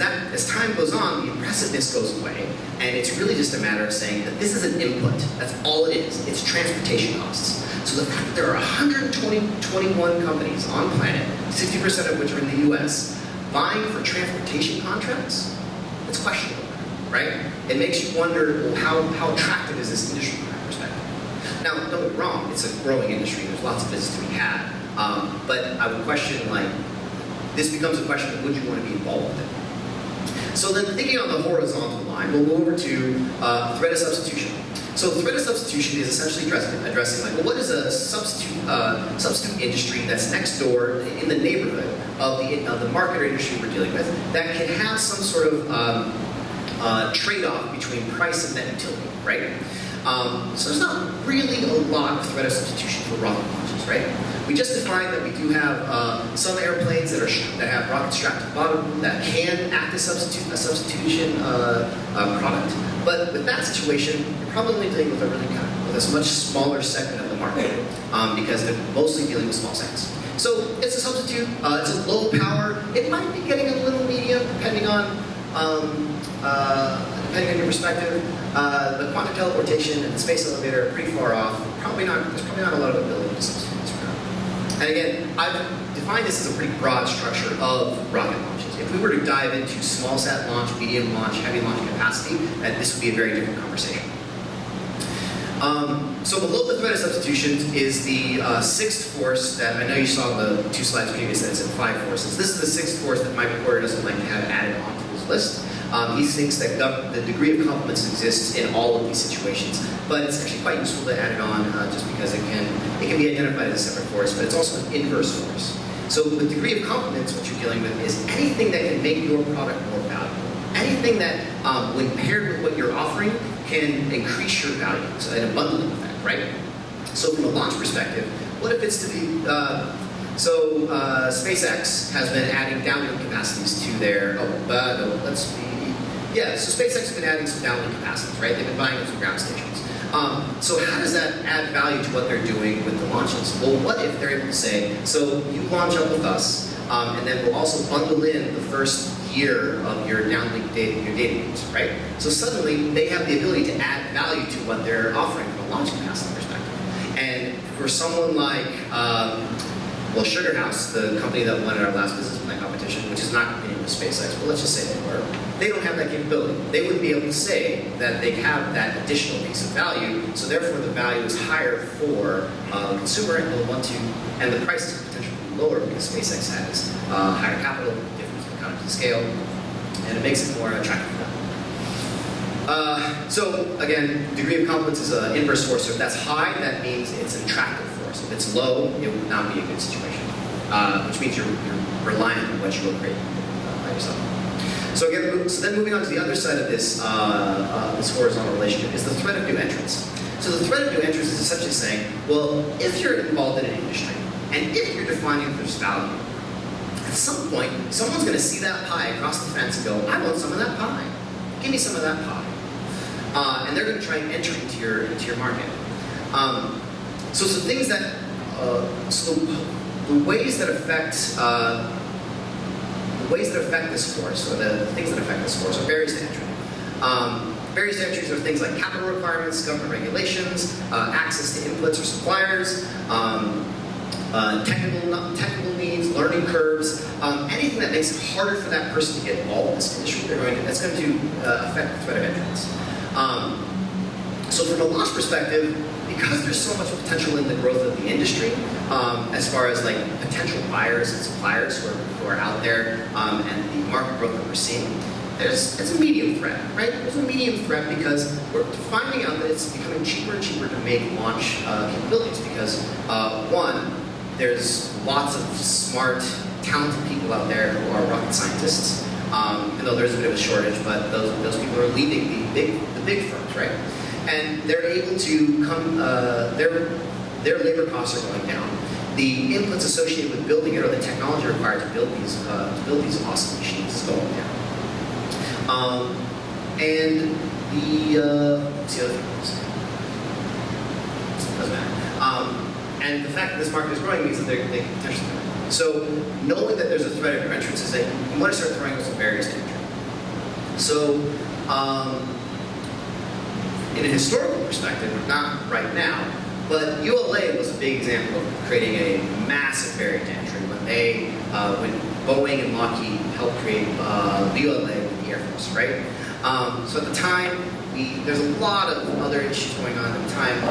time goes on, the impressiveness goes away, and it's really just a matter of saying that this is an input. That's all it is. It's transportation costs. So the fact that there are 121 companies on planet, 60% of which are in the US, vying for transportation contracts, it's questionable, right? It makes you wonder, well, how attractive is this industry from that perspective? Now, don't get me wrong, it's a growing industry. There's lots of business to be had. But I would question, like, this becomes a question of would you want to be involved with it? So then thinking on the horizontal line, we'll go over to threat of substitution. So threat of substitution is essentially addressing like, well, what is a substitute industry that's next door in the neighborhood of the market or industry we're dealing with that can have some sort of trade-off between price and net utility, right? So there's not really a lot of threat of substitution for rocket launches, right? We just defined that we do have some airplanes that have rockets strapped to the bottom that can act as a substitution product. But with that situation, you're probably only dealing with a much smaller segment of the market because they're mostly dealing with small sats. So it's a substitute. It's a low power. It might be getting a little medium depending on your perspective. The quantum teleportation and the space elevator are pretty far off. There's probably not a lot of ability to substitute this for now. And again, I've defined this as a pretty broad structure of rocket launches. If we were to dive into small sat launch, medium launch, heavy launch capacity, this would be a very different conversation. So below the threat of substitution is the sixth force that I know you saw the 2 slides previous that said 5 forces. This is the sixth force that my reporter doesn't like to have added onto his list. He thinks that the degree of complements exists in all of these situations, but it's actually quite useful to add it on just because it can be identified as a separate force, but it's also an inverse force. So with degree of complements, what you're dealing with is anything that can make your product more valuable. Anything that, when paired with what you're offering, can increase your value. So in a bundling effect, right? So from a launch perspective, what if it's to be, SpaceX has been adding downlink capacities to their, so SpaceX has been adding some downlink capacities, right? They've been buying them from ground stations. So how does that add value to what they're doing with the launches? Well, what if they're able to say, so you launch up with us, and then we'll also bundle in the first year of your downlink data, your data use, right? So suddenly they have the ability to add value to what they're offering from a launch capacity perspective. And for someone like, Sugar House, the company that won our last business plan competition, which is not competing with SpaceX, but let's just say they were, they don't have that capability. They wouldn't be able to say that they have that additional piece of value, so therefore the value is higher for the consumer and they'll want to, and the price is potentially lower because SpaceX has higher capital, difference in economies of scale, and it makes it more attractive for them. So again, degree of complements is an inverse force. So if that's high, that means it's an attractive force. If it's low, it would not be a good situation, which means you're reliant on what you will create by yourself. So again, then moving on to the other side of this horizontal relationship is the threat of new entrants. So the threat of new entrants is essentially saying, well, if you're involved in an industry, and if you're defining that there's value, at some point, someone's going to see that pie across the fence and go, I want some of that pie. Give me some of that pie. And they're going to try and enter into your market. So some things that, the ways that affect this force, or the things that affect this force, are barriers to entry. Barriers to entry are things like capital requirements, government regulations, access to inputs or suppliers, technical needs, learning curves, anything that makes it harder for that person to get involved in this industry, that's going to affect the threat of entrance. So from a launch perspective, because there's so much potential in the growth of the industry, as far as like potential buyers and suppliers who are out there, and the market growth that we're seeing, it's a medium threat, right? There's a medium threat because we're finding out that it's becoming cheaper and cheaper to make launch capabilities because, one, there's lots of smart, talented people out there who are rocket scientists, even though there's a bit of a shortage, but those people are leaving the big firms, right? And they're able to come, their labor costs are going down. The inputs associated with building it or the technology required to build these awesome machines is going down. And what's the other thing? Doesn't matter. And the fact that this market is growing means that they can potentially grow. So knowing that there's a threat of your entrance is that you want to start throwing some barriers to entry. So in a historical perspective, not right now, but ULA was a big example of creating a massive barrier to entry when Boeing and Lockheed helped create ULA with the Air Force, right? So at the time, there's a lot of other issues going on at the time.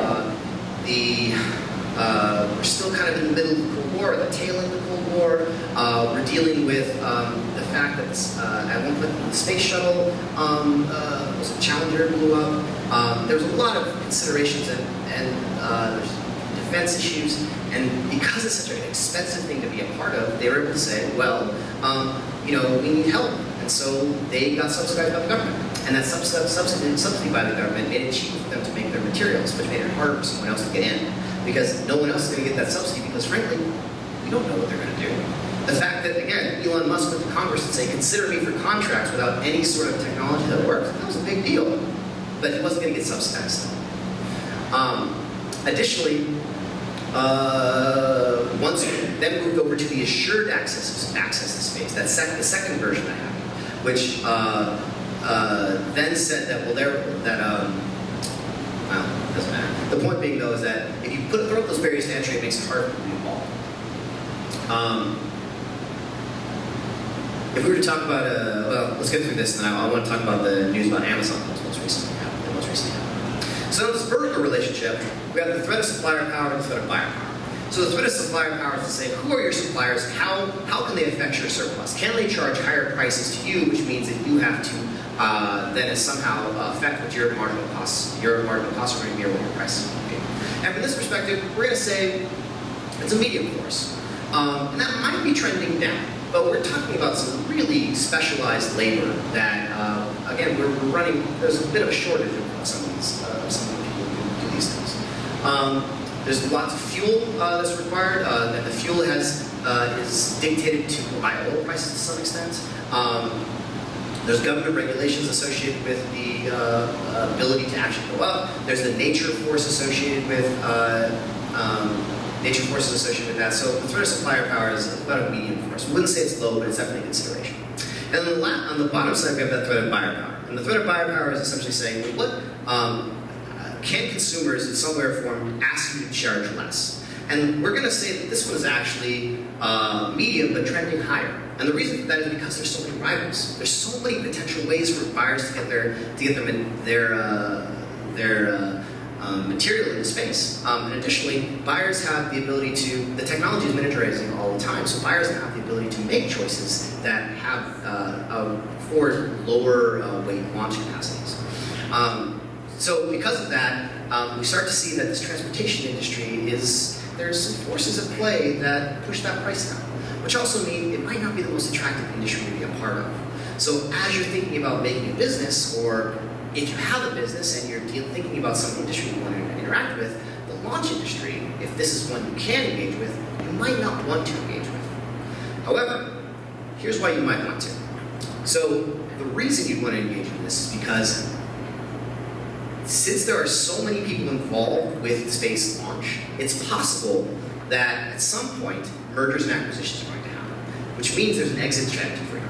We're still kind of in the middle of the Cold War, the tail end of the Cold War. We're dealing with the fact that at one point the space shuttle was a Challenger blew up. There was a lot of considerations and defense issues, and because it's such an expensive thing to be a part of, they were able to say, well, we need help, and so they got subsidized by the government, and that subsidy by the government made it cheaper for them to make their materials, which made it harder for someone else to get in, because no one else is going to get that subsidy, because frankly, we don't know what they're going to do. The fact that, again, Elon Musk went to Congress and say, consider me for contracts without any sort of technology that works, that was a big deal, but he wasn't going to get subsidized. Additionally, once we then moved over to the assured access to space, the second version I have, which then said that, well, it doesn't matter. The point being, though, is that if you throw up those barriers to entry, it makes it harder for people to involve. If we were to talk about, well, let's get through this, and then I want to talk about the news about Amazon that most recently happened. So in this vertical relationship, we have the threat of supplier power and the threat of buyer power. So the threat of supplier power is to say, who are your suppliers? How can they affect your surplus? Can they charge higher prices to you, which means that you have to then somehow affect what your marginal costs are going to be or what your prices are going to be. And from this perspective, we're going to say it's a medium force. And that might be trending down, but we're talking about some really specialized labor that, again, we're running, there's a bit of a shortage of some of the people who do these things. There's lots of fuel that's required, and the fuel is dictated by oil prices to some extent. There's government regulations associated with the ability to actually go up. There's the nature force associated with that. So the threat of supplier power is about a medium force. We wouldn't say it's low, but it's definitely a consideration. And then on the bottom side, we have that threat of buyer power. And the threat of buyer power is essentially saying, well, can consumers in some way or form ask you to charge less? And we're going to say that this one is actually medium, but trending higher. And the reason for that is because there's so many rivals. There's so many potential ways for buyers to get their material into space. And additionally, buyers have the ability to, the technology is miniaturizing all the time, so buyers have the ability to make choices that have for lower weight launch capacities. So because of that, we start to see that this transportation industry there's some forces at play that push that price down, which also mean it might not be the most attractive industry to be a part of. So as you're thinking about making a business, or if you have a business and you're thinking about some industry you want to interact with, the launch industry, if this is one you can engage with, you might not want to engage with. However, here's why you might want to. So the reason you'd want to engage in this is because since there are so many people involved with space launch, it's possible that at some point, mergers and acquisitions are going to happen, which means there's an exit strategy for you.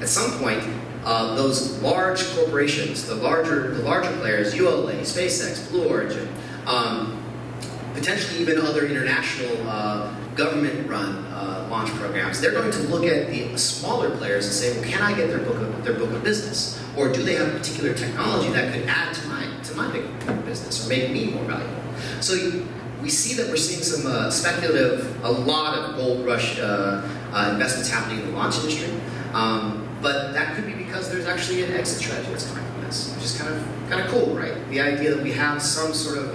At some point, those large corporations, the larger players, ULA, SpaceX, Blue Origin, potentially even other international government-run launch programs, they're going to look at the smaller players and say, well, can I get their book of business? Or do they have a particular technology that could add to my big book of business or make me more valuable? So we see that we're seeing some speculative, a lot of gold rush investments happening in the launch industry. But that could be because there's actually an exit strategy that's coming from this, which is kind of cool, right? The idea that we have some sort of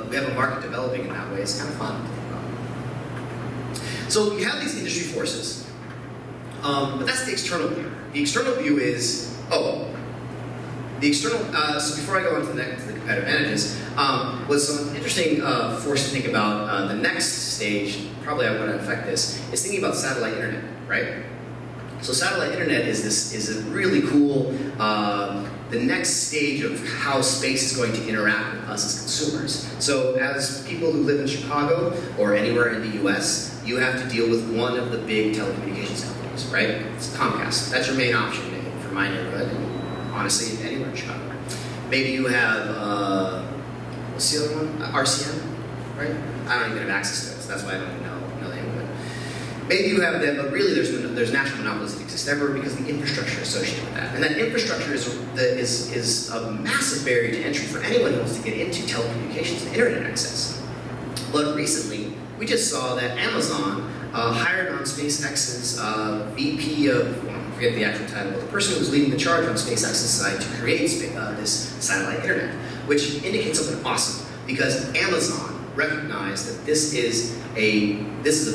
we have a market developing in that way is kind of fun. So you have these industry forces, but that's the external view. The external view is the external. So before I go on to the competitive advantages, was some interesting force to think about. The next stage, probably I want to affect this, is thinking about satellite internet, right? So satellite internet is a really cool, the next stage of how space is going to interact with us as consumers. So as people who live in Chicago or anywhere in the US, you have to deal with one of the big telecommunications companies, right? It's Comcast. That's your main option for my neighborhood, and honestly, anywhere in Chicago. Maybe you have, what's the other one? RCM, right? I don't even have access to it, so that's why I don't even know the name of it. Maybe you have them, but really there's natural monopolies that exist everywhere because of the infrastructure associated with that. And that infrastructure is a massive barrier to entry for anyone who wants to get into telecommunications and internet access. But recently, we just saw that Amazon hired on SpaceX's VP of, I forget the actual title, but the person who was leading the charge on SpaceX's side to create this satellite internet, which indicates something awesome because Amazon recognized that this is a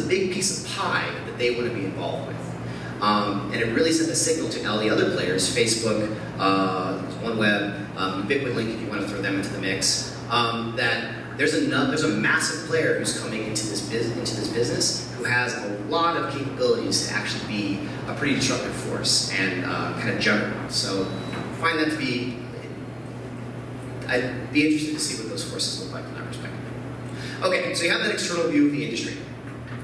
big piece of pie that they want to be involved with. And it really sent a signal to all the other players, Facebook, OneWeb, Bitwin if you want to throw them into the mix, that there's a massive player who's coming into this business who has a lot of capabilities to actually be a pretty disruptive force and kind of juggernaut. So I find that to be, I'd be interested to see what those forces look like from that perspective. Okay, so you have that external view of the industry.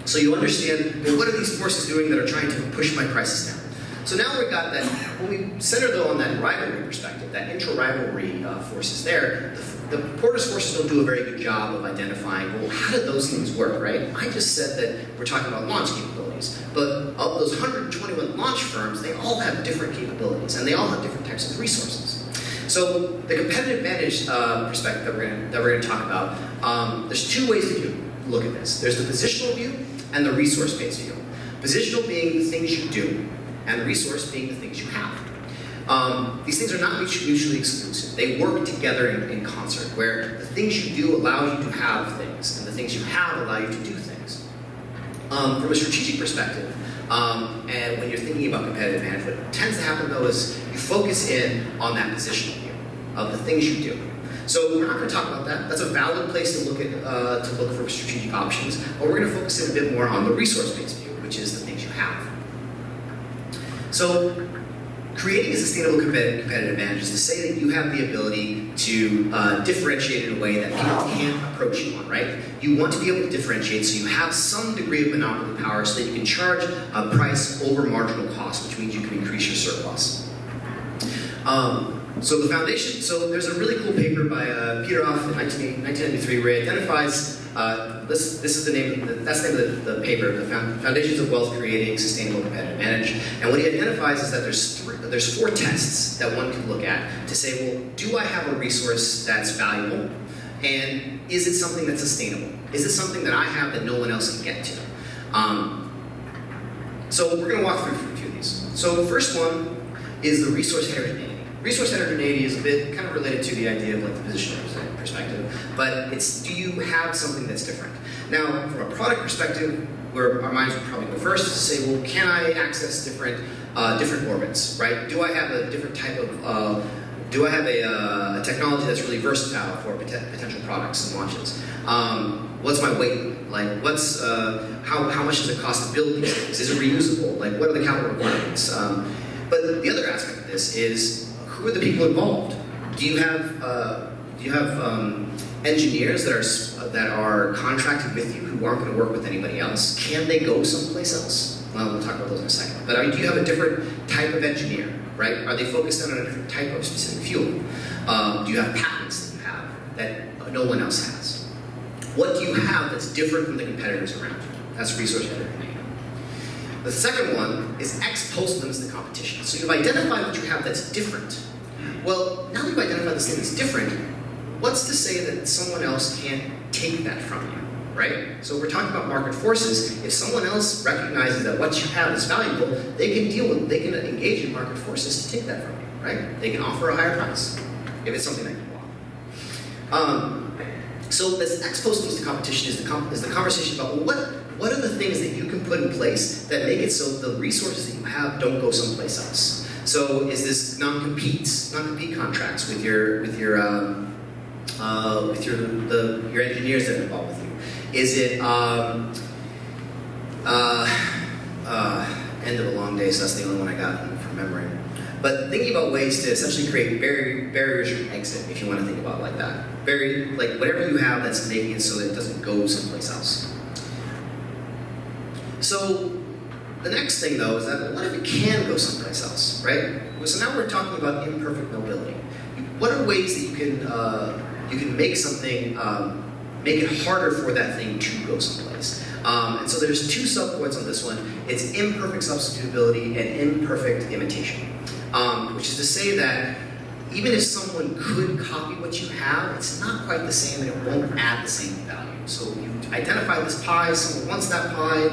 So you understand, well, what are these forces doing that are trying to push my prices down? So now we've got that, when we center though on that rivalry perspective, that intra-rivalry forces there, the Porter's forces don't do a very good job of identifying, well, how do those things work, right? I just said that we're talking about launch capabilities, but of those 121 launch firms, they all have different capabilities, and they all have different types of resources. So the competitive advantage perspective that we're going to talk about, there's two ways to look at this. There's the positional view and the resource-based view. Positional being the things you do, and the resource being the things you have. These things are not mutually exclusive. They work together in concert, where the things you do allow you to have things, and the things you have allow you to do things. From a strategic perspective, and when you're thinking about competitive advantage, what tends to happen though is you focus in on that positional view of the things you do. So we're not going to talk about that. That's a valid place to look for strategic options, but we're going to focus in a bit more on the resource-based view, which is the things you have. So creating a sustainable competitive advantage is to say that you have the ability to differentiate in a way that people can't approach you on, right? You want to be able to differentiate so you have some degree of monopoly power so that you can charge a price over marginal cost, which means you can increase your surplus. So the foundation, so there's a really cool paper by Peter Off in 1993 where he identifies, this is the name of the paper, the Foundations of Wealth Creating Sustainable Competitive Advantage. And what he identifies is that there's four tests that one can look at to say, well, do I have a resource that's valuable? And is it something that's sustainable? Is it something that I have that no one else can get to? So we're going to walk through a few of these. So the first one is the resource heterogeneity. Resource heterogeneity is a bit kind of related to the idea of like the positional perspective, but it's, do you have something that's different? Now, from a product perspective, where our minds would probably go first is to say, well, can I access different orbits, right? Do I have a different type of, do I have a technology that's really versatile for potential products and launches? What's my weight? Like, what's, how much does it cost to build these things? Is it reusable? Like, what are the capital requirements? But the other aspect of this is, who are the people involved? Do you have engineers that are contracted with you who aren't going to work with anybody else? Can they go someplace else? Well, we'll talk about those in a second. But do you have a different type of engineer, right? Are they focused on a different type of specific fuel? Do you have patents that you have that no one else has? What do you have that's different from the competitors around you? That's resource heterogeneity. The second one is ex post limits the competition. So you've identified what you have that's different. Well, now that you've identified this thing that's different, what's to say that someone else can't take that from you, right? So we're talking about market forces. If someone else recognizes that what you have is valuable, they can engage in market forces to take that from you, right? They can offer a higher price if it's something that you want. So this ex post leads to competition is the conversation about, well, what are the things that you can put in place that make it so the resources that you have don't go someplace else? So is this non-compete contracts with your engineers that are involved with you? Is it end of a long day, so that's the only one I got from memory. But thinking about ways to essentially create barriers from exit, if you want to think about it like that. Like whatever you have that's making it so that it doesn't go someplace else. So the next thing though is that what if it can go someplace else, right? So now we're talking about imperfect mobility. What are ways that you can make something, make it harder for that thing to go someplace? And so there's two subpoints on this one. It's imperfect substitutability and imperfect imitation. Which is to say that even if someone could copy what you have, it's not quite the same and it won't add the same value. So you identify this pie, someone wants that pie,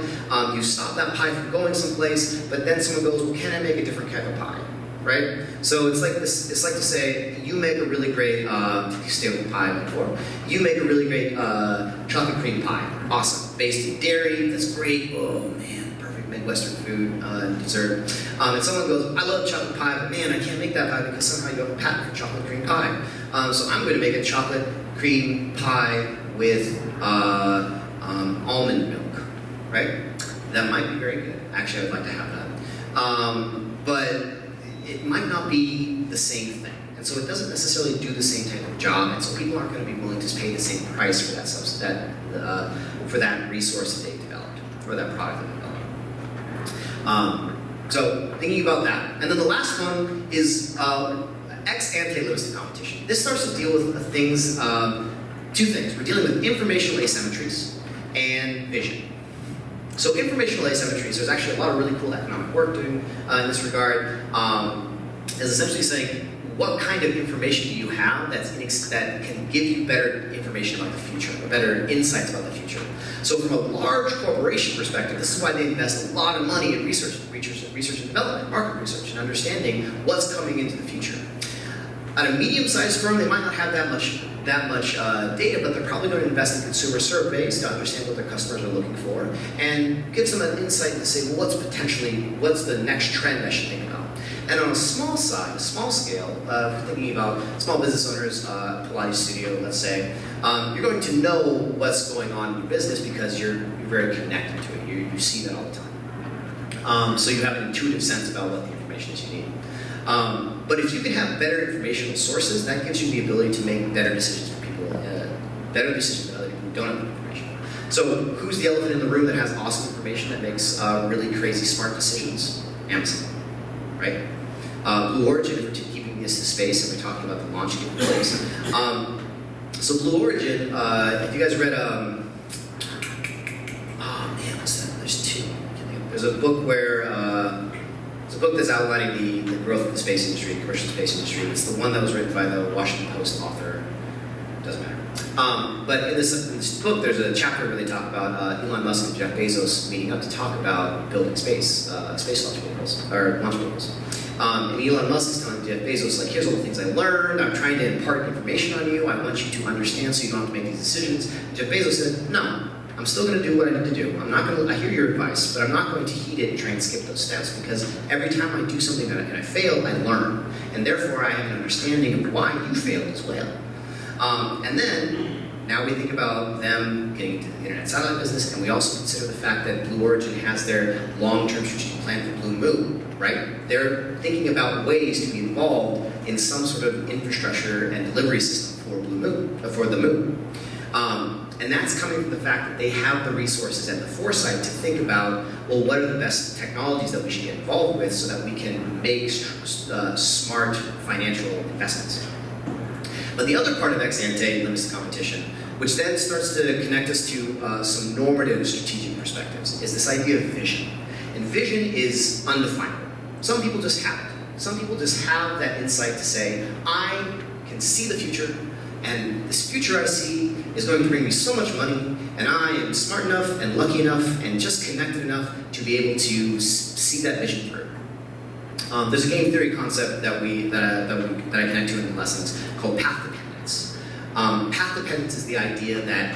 you stop that pie from going someplace, but then someone goes, well, can I make a different type of pie? Right? So it's like this. It's like to say, you make a really great, stay with pie before. You make a really great chocolate cream pie. Awesome. Based in dairy, that's great. Oh man, perfect Midwestern food, dessert. And someone goes, I love chocolate pie, but man, I can't make that pie because somehow you have a patent for chocolate cream pie. So I'm going to make a chocolate cream pie with almond milk, right? That might be very good. Actually, I'd like to have that. But it might not be the same thing. And so it doesn't necessarily do the same type of job, and so people aren't going to be willing to pay the same price for that for that resource that they developed, or that product that they developed. So thinking about that. And then the last one is ex ante limits to competition. This starts to deal with things, two things. We're dealing with informational asymmetries and vision. So informational asymmetries, there's actually a lot of really cool economic work doing in this regard, is essentially saying, what kind of information do you have that can give you better information about the future, or better insights about the future? So from a large corporation perspective, this is why they invest a lot of money in research and development, market research, and understanding what's coming into the future. At a medium-sized firm, they might not have that much data, but they're probably going to invest in consumer surveys to understand what their customers are looking for, and gives them an insight to say, well, what's the next trend I should think about? And on a small scale, thinking about small business owners, Pilates studio, let's say, you're going to know what's going on in your business because you're very connected to it. You see that all the time. So you have an intuitive sense about what the information is you need. But if you can have better informational sources, that gives you the ability to make better decisions for people, better decisions than other people who don't have the information. So who's the elephant in the room that has awesome information that makes really crazy smart decisions? Amazon, right? Blue Origin, if we're keeping this in space and we're talking about the launch capabilities. So Blue Origin, if you guys read, oh man, what's that? There's two. There's a book where, it's a book that's outlining the growth of the space industry, commercial space industry. It's the one that was written by the Washington Post author. Doesn't matter. But in this book, there's a chapter where they talk about Elon Musk and Jeff Bezos meeting up to talk about building space launch vehicles, or launch vehicles. And Elon Musk is telling Jeff Bezos, like, here's all the things I learned. I'm trying to impart information on you. I want you to understand so you don't have to make these decisions. Jeff Bezos said, no. I'm still going to do what I need to do. I hear your advice, but I'm not going to heed it and try and skip those steps, because every time I do something and I fail, I learn. And therefore, I have an understanding of why you failed as well. And then, now we think about them getting into the internet satellite business, and we also consider the fact that Blue Origin has their long-term strategic plan for Blue Moon, right? They're thinking about ways to be involved in some sort of infrastructure and delivery system for Blue Moon, for the Moon. And that's coming from the fact that they have the resources and the foresight to think about, well, what are the best technologies that we should get involved with so that we can make smart financial investments. But the other part of ex ante limits to competition, which then starts to connect us to some normative strategic perspectives, is this idea of vision. And vision is undefinable. Some people just have it. Some people just have that insight to say, I can see the future, And this future I see is going to bring me so much money, and I am smart enough and lucky enough and just connected enough to be able to see that vision through. There's a game theory concept that I connect to in the lessons called path dependence. Path dependence is the idea that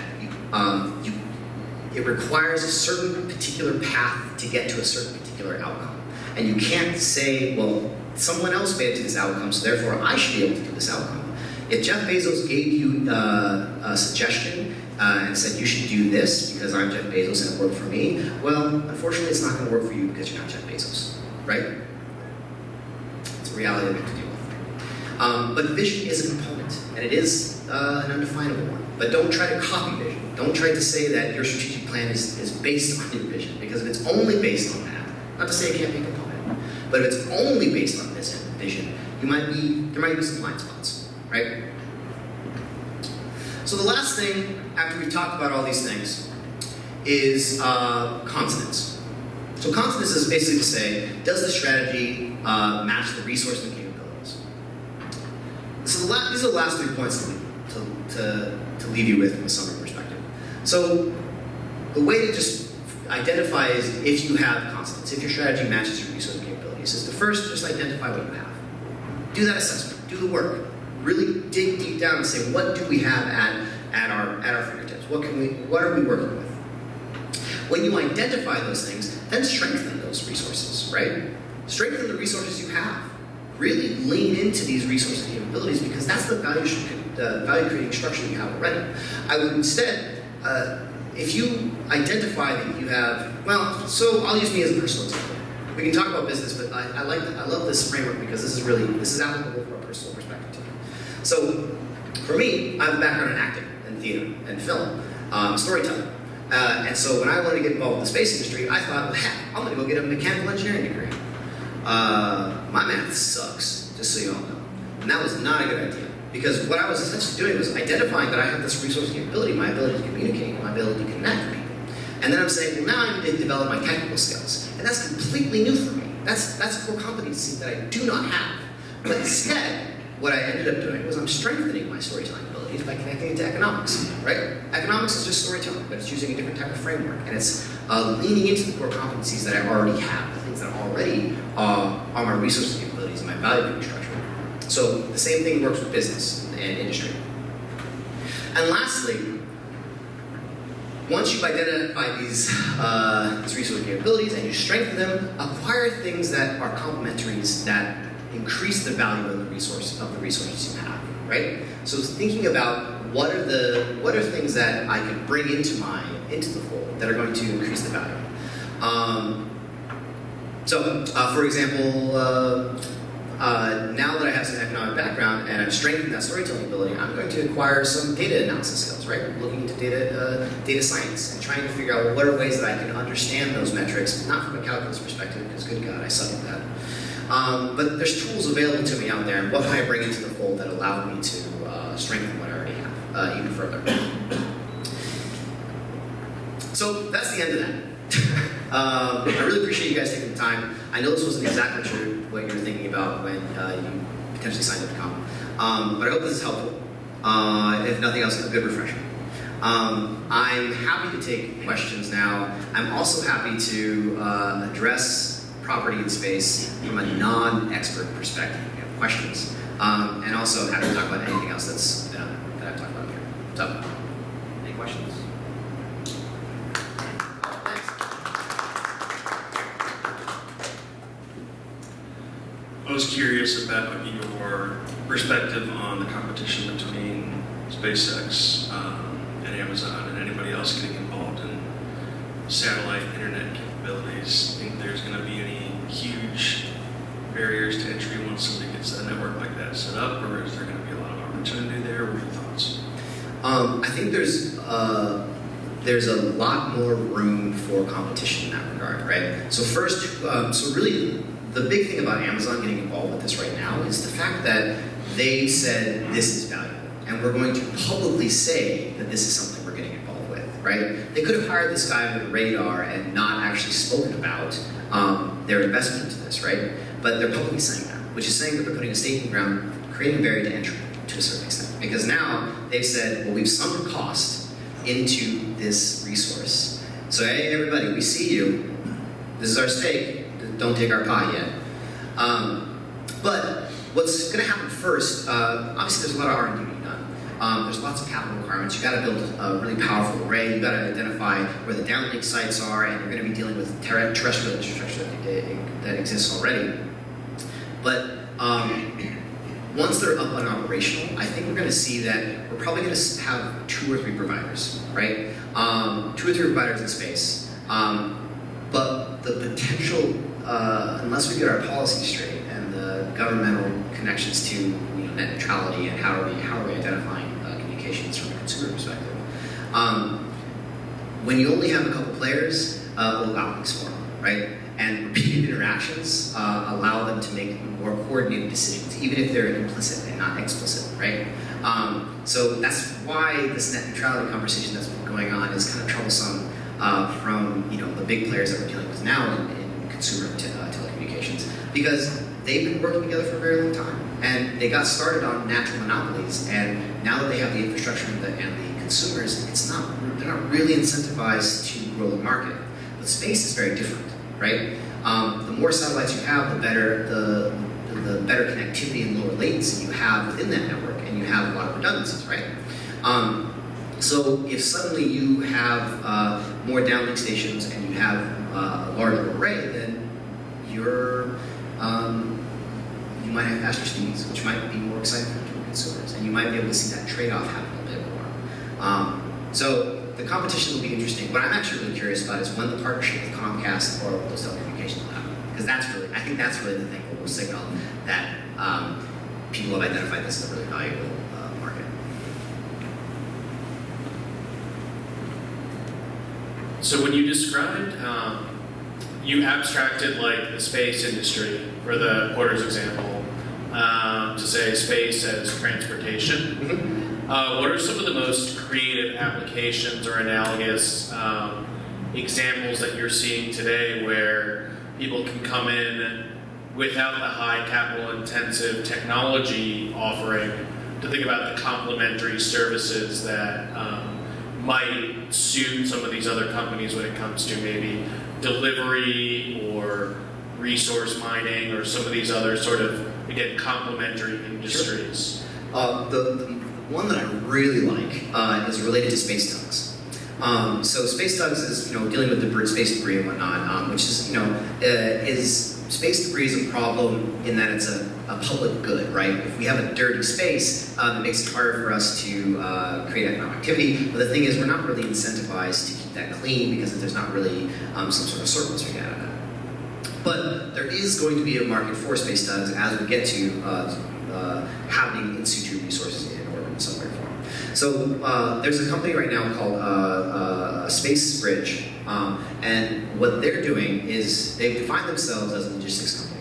it requires a certain particular path to get to a certain particular outcome. And you can't say, well, someone else made it to this outcome, so therefore I should be able to do this outcome. If Jeff Bezos gave you a suggestion and said you should do this because I'm Jeff Bezos and it worked for me, well, unfortunately it's not going to work for you because you're not Jeff Bezos, right? It's a reality that we have to deal with. But vision is a component, and it is an undefinable one. But don't try to copy vision. Don't try to say that your strategic plan is based on your vision, because if it's only based on that, not to say it can't be a component, but if it's only based on this vision, there might be some blind spots, right? So the last thing, after we've talked about all these things, is consonance. So consonance is basically to say, does the strategy match the resources and capabilities? So these are the last 3 points to leave you with from a summary perspective. So the way to just identify is if you have consonance, if your strategy matches your resource and capabilities, is to first just identify what you have. Do that assessment, do the work, really dig deep down and say, what do we have at our fingertips? What are we working with? When you identify those things, then strengthen those resources, right? Strengthen the resources you have. Really lean into these resources and capabilities, because that's the value creating structure you have already. I would instead, if you identify that you have, well, so I'll use me as a personal example. We can talk about business, but I love this framework because this is applicable from a personal perspective too. So for me, I have a background in acting and theater and film, storytelling. And so when I wanted to get involved in the space industry, I thought, well, heck, I'm going to go get a mechanical engineering degree. My math sucks, just so you all know. And that was not a good idea. Because what I was essentially doing was identifying that I have this resource capability, my ability to communicate, my ability to connect with people. And then I'm saying, well, now I need to develop my technical skills. And that's completely new for me. That's a core competency that I do not have. But instead, what I ended up doing was I'm strengthening my storytelling abilities by connecting it to economics, right? Economics is just storytelling, but it's using a different type of framework. And it's leaning into the core competencies that I already have, the things that already are my resource capabilities and my value structure. So the same thing works with business and industry. And lastly, once you've identified these resource capabilities and you strengthen them, acquire things that are complementaries that increase the value of the resources you have, right? So it's about what are things that I can bring into the fold that are going to increase the value. For example, now that I have some economic background and I've strengthened that storytelling ability, I'm going to acquire some data analysis skills, right? Looking into data science and trying to figure out, well, what are ways that I can understand those metrics, not from a calculus perspective, because good God, I suck at that. But there's tools available to me out there, and what can I bring into the fold that allow me to strengthen what I already have even further. So that's the end of that. I really appreciate you guys taking the time. I know this wasn't exactly true what you were thinking about when you potentially signed up to come. But I hope this is helpful. If nothing else, a good refresher. I'm happy to take questions now. I'm also happy to address property and space from a non-expert perspective. If you have questions. And also happy to talk about anything else that I've talked about here. So, any questions? I was curious about your perspective on the competition between SpaceX and Amazon and anybody else getting involved in satellite internet capabilities. Think there's going to be any huge barriers to entry once somebody gets a network like that set up, or is there going to be a lot of opportunity there? What are your thoughts? I think there's a lot more room for competition in that regard, right? So first, really, the big thing about Amazon getting involved with this right now is the fact that they said this is valuable, and we're going to publicly say that this is something we're getting involved with, right? They could have hired this guy under the radar and not actually spoken about their investment into this, right? But they're publicly saying that, which is saying that they're putting a stake in the ground, creating a barrier to entry to a certain extent. Because now they've said, well, we've sunk cost into this resource. So hey, everybody, we see you. This is our stake. Don't take our pie yet. But what's going to happen first, obviously there's a lot of R&D being done. There's lots of capital requirements. You've got to build a really powerful array. You've got to identify where the downlink sites are, and you're going to be dealing with terrestrial infrastructure that exists already. But once they're up and operational, I think we're going to see that we're probably going to have 2 or 3 providers, right? 2 or 3 providers in space. But the potential, unless we get our policy straight and the governmental connections to net neutrality and how are we identifying communications from a consumer perspective, when you only have a couple players, oligopolies form, right? And repeated interactions allow them to make more coordinated decisions, even if they're implicit and not explicit, right? So that's why this net neutrality conversation that's been going on is kind of troublesome from the big players that we're dealing with now in consumer telecommunications, because they've been working together for a very long time, and they got started on natural monopolies, and now that they have the infrastructure and the consumers, they're not really incentivized to grow the market. But space is very different, right? The more satellites you have, the better the better connectivity and lower latency you have within that network, and you have a lot of redundancies, right? So if suddenly you have more downlink stations and you have a larger array, then you might have faster speeds, which might be more exciting for consumers, and you might be able to see that trade-off happen a bit more. So the competition will be interesting. What I'm actually really curious about is when the partnership with Comcast or those telecommunications will happen, because I think that's really the thing that will signal that people have identified this as a really valuable market. So when you described, you abstracted like the space industry for the Porter's example to say space as transportation. Mm-hmm. What are some of the most creative applications or analogous examples that you're seeing today where people can come in without the high capital intensive technology offering to think about the complementary services that might suit some of these other companies when it comes to maybe delivery or resource mining or some of these other sort of, again, complementary industries? Sure. The one that I really like is related to space tugs. So space tugs is dealing with space debris and whatnot, which is space debris is a problem in that it's a public good, right? If we have a dirty space, it makes it harder for us to create economic activity. But the thing is, we're not really incentivized to keep that clean because there's not really some sort of surplus we get out of that. But there is going to be a market for space tugs as we get to having in situ resources in orbit in some way or form. So there's a company right now called Space Bridge, and what they're doing is they've defined themselves as a logistics company.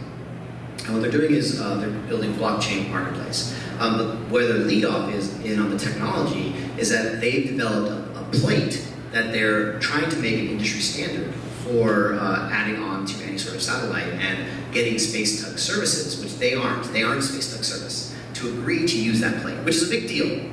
And what they're doing is they're building a blockchain marketplace. But where their lead off is in on the technology is that they've developed a plate that they're trying to make an industry standard for adding on to any sort of satellite and getting space tug services, which they aren't. They aren't a space tug service, to agree to use that plate, which is a big deal.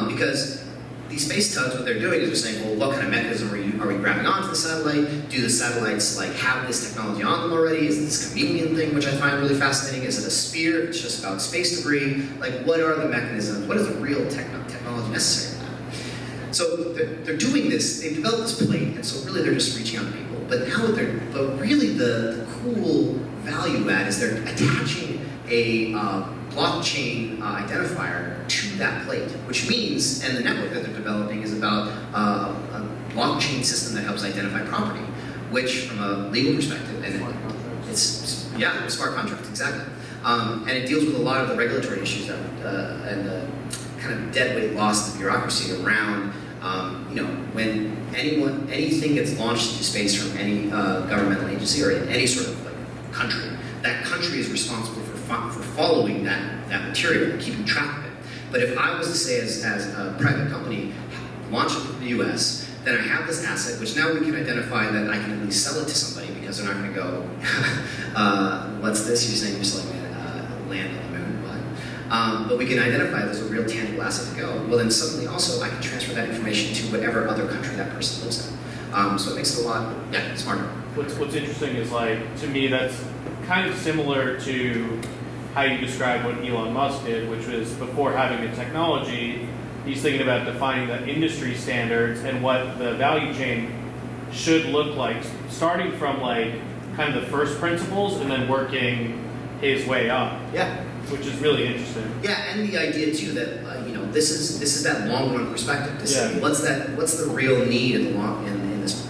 Because these space tugs, what they're doing is they're saying, well, what kind of mechanism are we grabbing onto the satellite? Do the satellites have this technology on them already? Is it this chameleon thing, which I find really fascinating? Is it a spear? It's just about space debris? What are the mechanisms? What is the real technology necessary for that? So they're doing this. They've developed this plate, and so really they're just reaching out to people. But now but really the cool value add is they're attaching a blockchain identifier to that plate, which means, and the network that they're developing is about a blockchain system that helps identify property, which from a legal perspective, and it's smart contracts, exactly. And it deals with a lot of the regulatory issues and the kind of deadweight loss of the bureaucracy around, when anything gets launched into space from any governmental agency or in any sort of country, that country is responsible for following that material and keeping track of it. But if I was to say as a private company, launch it in the US, then I have this asset, which now we can identify that I can at least sell it to somebody because they're not going to go, what's this? You're saying you're selling land on the moon? But we can identify there's a real tangible asset to go. Well, then suddenly also I can transfer that information to whatever other country that person lives in. So it makes it a lot, smarter. What's interesting is, like, to me, that's kind of similar to how you describe what Elon Musk did, which was before having the technology, he's thinking about defining the industry standards and what the value chain should look like, starting from like kind of the first principles and then working his way up. Yeah. Which is really interesting. Yeah, and the idea too that this is that long run perspective to say what's the real need in the long in this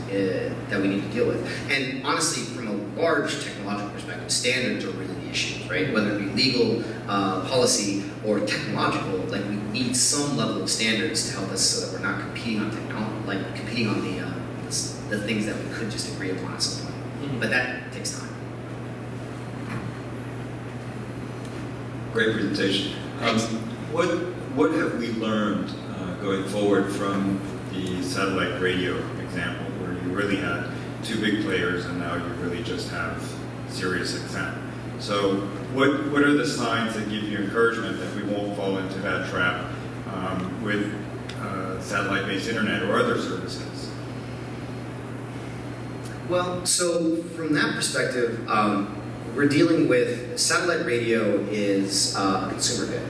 that we need to deal with. And honestly, from a large technological perspective, standards are really the issues, right? Whether it be legal, policy, or technological, like we need some level of standards to help us so that we're not competing on technology, like competing on the things that we could just agree upon at some point. Mm-hmm. But that takes time. Great presentation. What have we learned going forward from the satellite radio example, where you really had two big players and now you really just have Sirius XM? So what are the signs that give you encouragement that we won't fall into that trap with satellite-based internet or other services? Well, so from that perspective, we're dealing with satellite radio is a consumer good,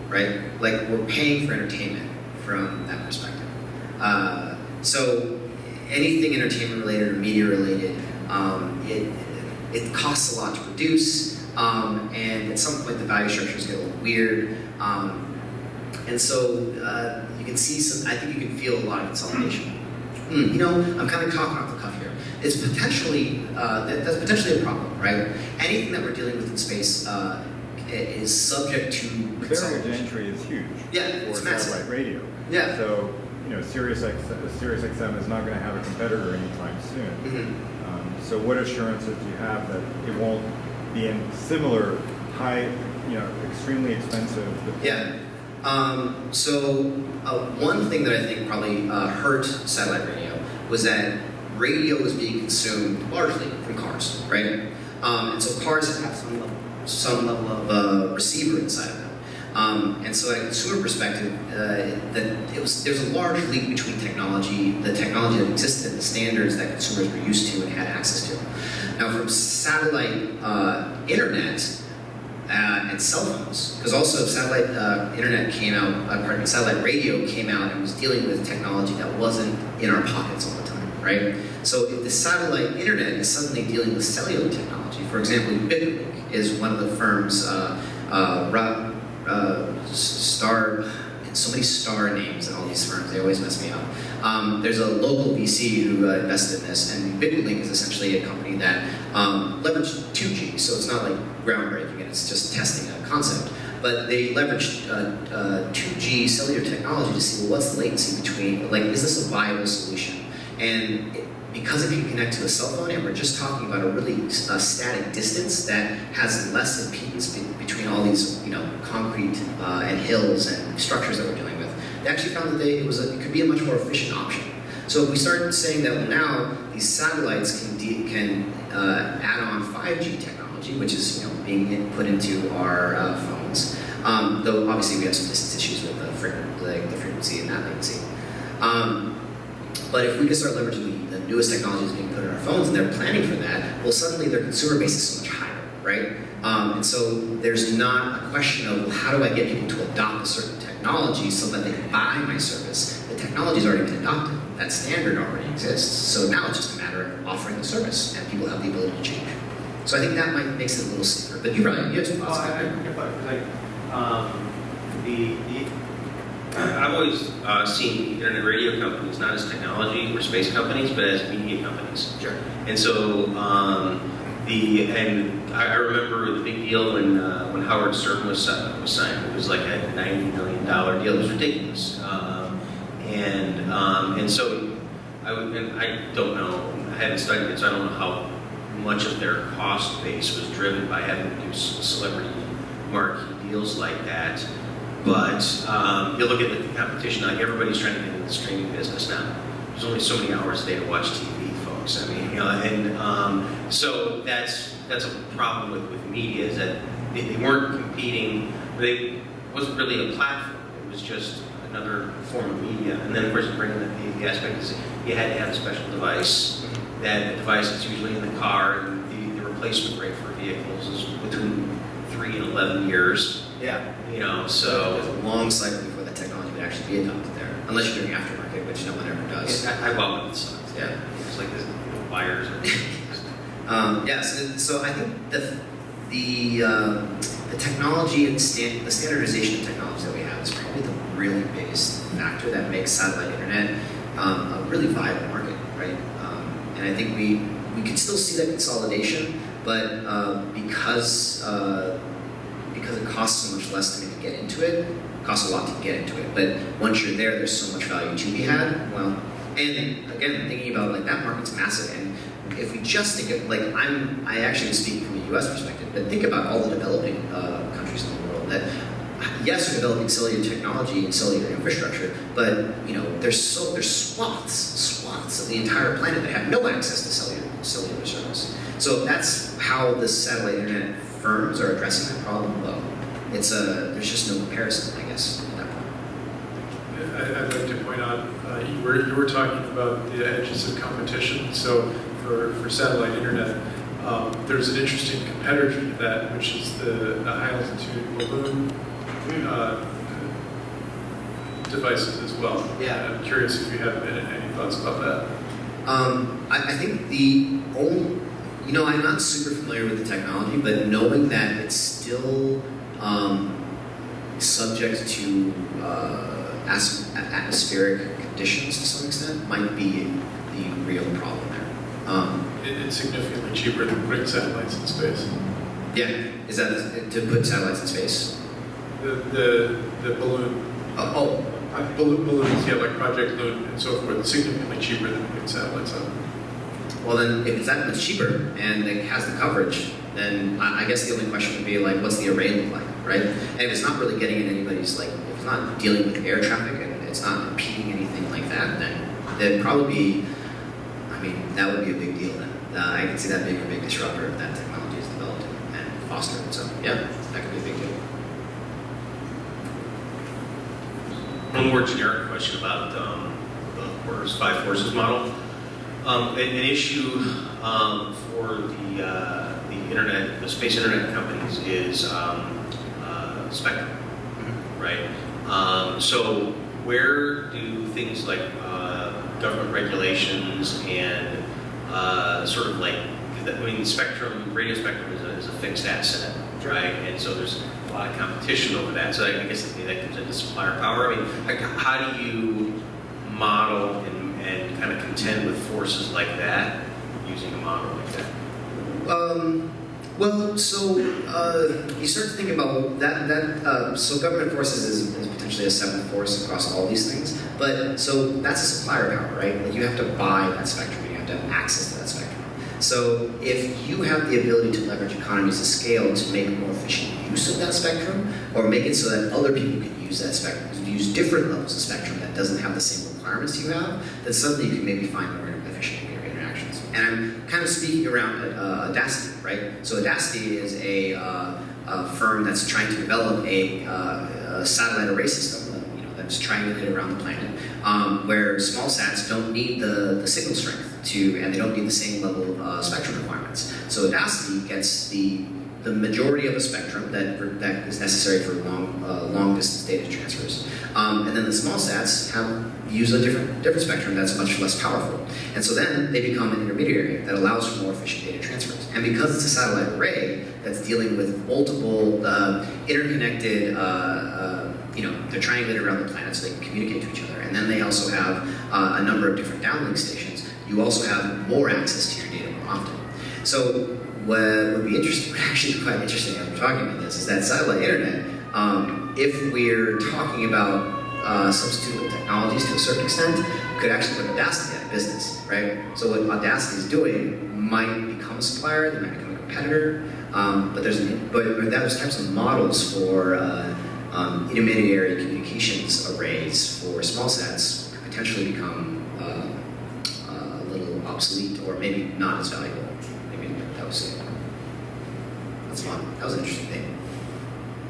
right? Like we're paying for entertainment from that perspective. So anything entertainment related or media related, it costs a lot to produce, and at some point the value structures get a little weird, and so you can see some. I think you can feel a lot of consolidation. I'm kind of talking off the cuff here. It's potentially that's potentially a problem, right? Anything that we're dealing with in space is subject to the barrier to entry is huge. Yeah, for it's massive. satellite radio. Yeah. So Sirius XM is not going to have a competitor anytime soon. Mm-hmm. So what assurances do you have that it won't be in similar high, extremely expensive? Yeah. So one thing that I think probably hurt satellite radio was that radio was being consumed largely from cars, right? And so cars have some level of receiver inside of them. And so at a consumer perspective, there's a large leap between the technology that existed and the standards that consumers were used to and had access to. Now from satellite internet and cell phones, because also satellite internet came out, satellite radio came out and was dealing with technology that wasn't in our pockets all the time, right? So if the satellite internet is suddenly dealing with cellular technology, for example, Ubiquiti is one of the firms, so many star names in all these firms, they always mess me up. There's a local VC who invested in this, and Ubiquiti is essentially a company that leveraged 2G, so it's not like groundbreaking, and it's just testing a concept. But they leveraged 2G cellular technology to see, well, what's the latency between, like, is this a viable solution? And because it can connect to a cell phone, and we're just talking about a really static distance that has less impedance between all these, concrete and hills and structures that we're dealing with, they actually found that it could be a much more efficient option. So if we start saying that, well, now these satellites can add on 5G technology, which is being put into our phones, though obviously we have some distance issues with the frequency and that latency. But if we can start leveraging the newest technologies being put in our phones and they're planning for that, well, suddenly their consumer base is so much higher, right? And so there's not a question of, well, how do I get people to adopt a certain technology so that they can buy my service? The technology's already been adopted. That standard already exists. So now it's just a matter of offering the service, and people have the ability to change. So I think that makes it a little safer. But you're right, you have some thoughts. I've always seen internet radio companies not as technology or space companies, but as media companies. Sure. And so I remember the big deal when Howard Stern was signed. It was like a $90 million deal. It was ridiculous. And so I don't know. I haven't studied it, so I don't know how much of their cost base was driven by having to do celebrity marquee deals like that. But you look at the competition, like everybody's trying to get into the streaming business now. There's only so many hours a day to watch TV, folks. I mean, and so that's a problem with media, is that they weren't competing. wasn't really a platform. It was just another form of media. And then, of course, bringing the aspect is you had to have a special device. That device is usually in the car, and the replacement rate for vehicles is between 3 and 11 years. Yeah. You know, so There's a long cycle before that technology would actually be adopted there, unless you're doing aftermarket, which no one ever does. I bought one of the sons. Yeah. It's like this, wires. Yeah, so I think the technology and the standardization of technology that we have is probably the really biggest factor that makes satellite internet a really viable market, right? And I think we can still see that consolidation, but because it costs so much less to maybe get into it, costs a lot to get into it. But once you're there, there's so much value to be had. Well, and again, thinking about like that market's massive, and if we just think of like I actually speak from a U.S. perspective, but think about all the developing countries in the world that yes, are developing cellular technology and cellular infrastructure, but you know there's swaths of the entire planet that have no access to cellular service. So that's how the satellite internet firms are addressing that problem. Well, there's just no comparison, I guess, at that point. I'd like to point out, you were talking about the edges of competition. So for satellite internet, there's an interesting competitor to that, which is the high altitude balloon devices as well. Yeah. I'm curious if you have any thoughts about that. I think the only, I'm not super familiar with the technology, but knowing that it's still subject to atmospheric conditions to some extent might be the real problem there. It's significantly cheaper than putting satellites in space. Yeah, is that to put satellites in space? The balloon. Balloons, yeah, like Project Loon and so forth, significantly cheaper than putting satellites on. Well, then, if it's that much cheaper and it has the coverage, then I guess the only question would be like, what's the array look like, right? And if it's not really getting in anybody's if it's not dealing with air traffic and it's not impeding anything like that, then it'd probably be, that would be a big deal then. I can see that being a big disruptor if that technology is developed and fostered. So yeah, that could be a big deal. One more generic question about the five forces model. An issue for the internet, the space internet companies is spectrum, right? So where do things like government regulations and spectrum, radio spectrum is a fixed asset, right? And so there's a lot of competition over that. So I guess that comes into supplier power. How do you model and kind of contend with forces like that using a model like that? You start to think about that. So government forces is potentially a seventh force across all these things. But so that's a supplier power, right? Like you have to buy that spectrum. You have to have access to that spectrum. So if you have the ability to leverage economies of scale to make more efficient use of that spectrum, or make it so that other people can use that spectrum, use different levels of spectrum that doesn't have the same requirements you have, then suddenly you can maybe find more efficient interactions. And I'm kind of speaking around Audacity, right? So Audacity is a firm that's trying to develop a satellite array system that's triangulated around the planet, where small sats don't need the signal strength and they don't need the same level of spectrum requirements. So Audacity gets the majority of the spectrum that is necessary for long distance data transfers, and then the small sats use a different spectrum that's much less powerful, and so then they become an intermediary that allows for more efficient data transfers. And because it's a satellite array that's dealing with multiple interconnected, they're triangulated around the planet so they can communicate to each other, and then they also have a number of different downlink stations. You also have more access to your data more often. So what would be interesting, actually quite interesting as we're talking about this, is that satellite internet, if we're talking about substitutable technologies to a certain extent, could actually put Audacity out of business, right? So what Audacity is doing might become a supplier, they might become a competitor, but those types of models for intermediary communications arrays for small sats could potentially become a little obsolete, or maybe not as valuable. Maybe that was it. That's fun. That was an interesting thing.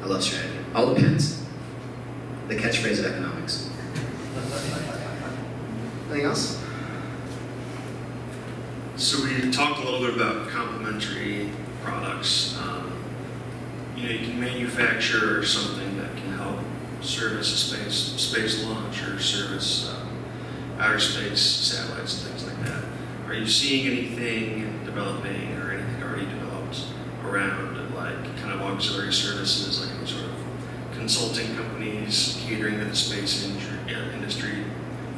I love strategy. All depends. The catchphrase of economics. Anything else? So we talked a little bit about complementary products. You can manufacture something that can help service a space launch or service outer space satellites and things like that. Are you seeing anything developing or anything already developed around like kind of auxiliary services, like any sort of consulting companies catering to the space industry,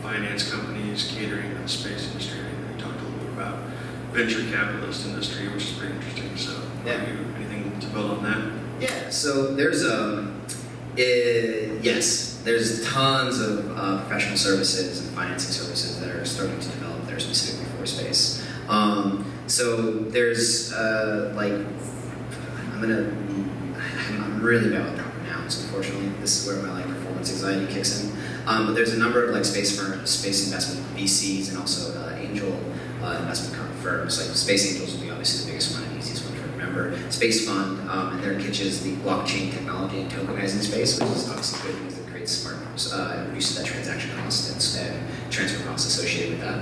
finance companies catering to the space industry? We talked a little bit about venture capitalist industry, which is pretty interesting. So, Yeah. Anything to build on that? Yeah, so there's yes, there's tons of professional services and financing services that are starting to develop that are specifically for space. So there's I'm really bad with proper nouns, unfortunately. This is where my performance anxiety kicks in. But there's a number of space investment VCs and also angel investment firms. Like Space Angels would be obviously the biggest one and easiest one to remember. Space Fund, and their pitch is the blockchain technology and tokenizing space, which is obviously good because it creates smart, it reduces that transaction cost and transfer costs associated with that.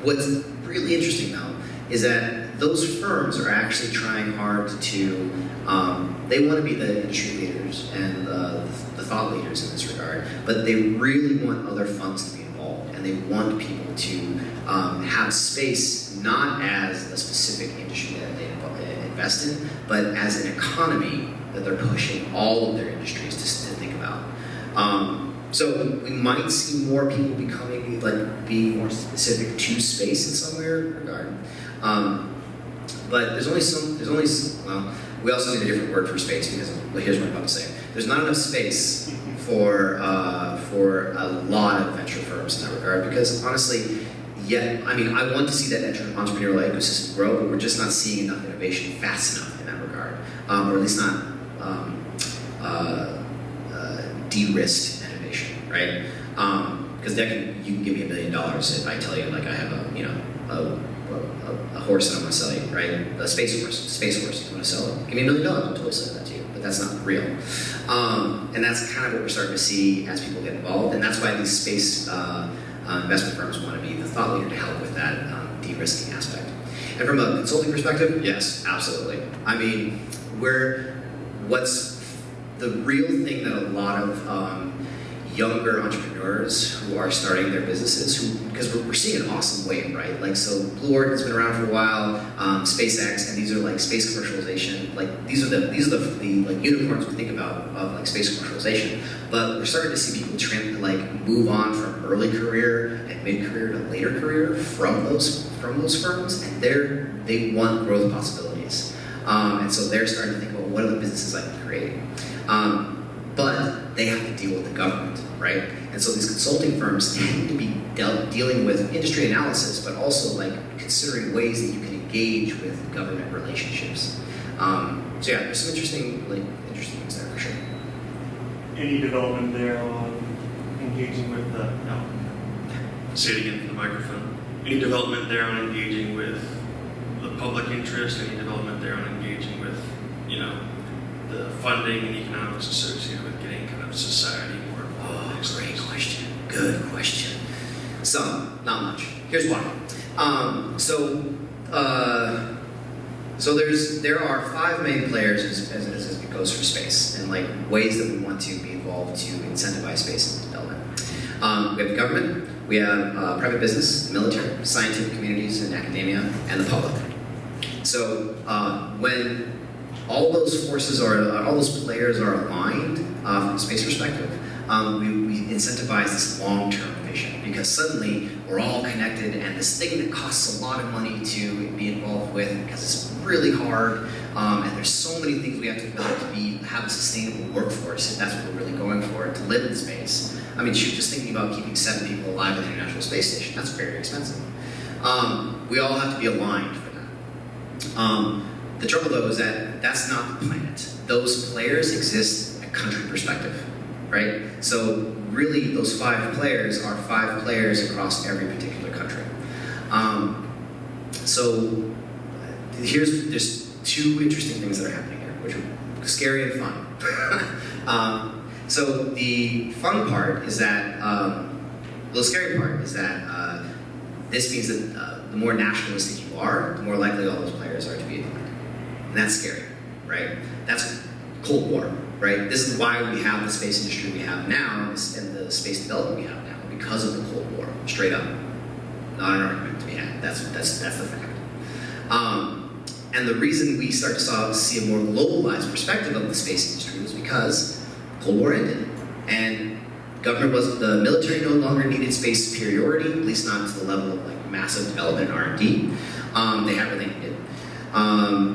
What's really interesting though is that those firms are actually trying hard to, they want to be the industry leaders and the thought leaders in this regard, but they really want other funds to be involved, and they want people to have space not as a specific industry that they invest in, but as an economy that they're pushing all of their industries to think about. So we might see more people becoming, being more specific to space in some regard. But there's only well, we also need a different word for space because, here's what I'm about to say. There's not enough space for a lot of venture firms in that regard because honestly, I want to see that entrepreneurial ecosystem grow, but we're just not seeing enough innovation fast enough in that regard, or at least not de-risked innovation, right? Because you can give me $1 million if I tell you I have a horse that I'm going to sell you, right? A space horse I'm going to sell it. Give me $1 million, I'll totally sell that to you, but that's not real. And that's kind of what we're starting to see as people get involved, and that's why these space investment firms want to be the thought leader to help with that de-risking aspect. And from a consulting perspective, yes, absolutely. I mean, what's the real thing that a lot of younger entrepreneurs who are starting their businesses, because we're seeing an awesome wave, right? So Blue Origin's been around for a while, SpaceX, and these are space commercialization. These are the unicorns we think about of space commercialization. But we're starting to see people move on from early career and mid career to later career from those firms, and they want growth possibilities, and so they're starting to think about what are the businesses I can create. But they have to deal with the government, right? And so these consulting firms tend to be dealing with industry analysis, but also considering ways that you can engage with government relationships. So yeah, there's some interesting things there for sure. Any development there on engaging with the Say it again for the microphone. Any development there on engaging with the public interest? Any development there on engaging with, the funding and economics associated with getting kind of society more involved? Oh, great question. Good question. Some, not much. Here's why. There are 5 main players as it goes for space, and ways that we want to be involved to incentivize space development. We have the government, we have private business, the military, scientific communities and academia, and the public. So when all those players are aligned from a space perspective, we incentivize this long-term vision, because suddenly we're all connected, and this thing that costs a lot of money to be involved with because it's really hard, and there's so many things we have to build to have a sustainable workforce, if that's what we're really going for, to live in space. I mean, shoot, just thinking about keeping 7 people alive at the International Space Station, that's very expensive. We all have to be aligned for that. The trouble, though, is that that's not the planet. Those players exist at country perspective, right? So really, those 5 players are 5 players across every particular country. So there's 2 interesting things that are happening here, which are scary and fun. So the fun part is that, the scary part is that this means that the more nationalistic you are, the more likely all those players are to be ignored. And that's scary, right? That's Cold War, right? This is why we have the space industry we have now and the space development we have now, because of the Cold War, straight up. Not an argument to be had. That's the fact. And the reason we start to see a more globalized perspective of the space industry was because the Cold War ended, and the military no longer needed space superiority, at least not to the level of like massive development and R&D. They had what they needed.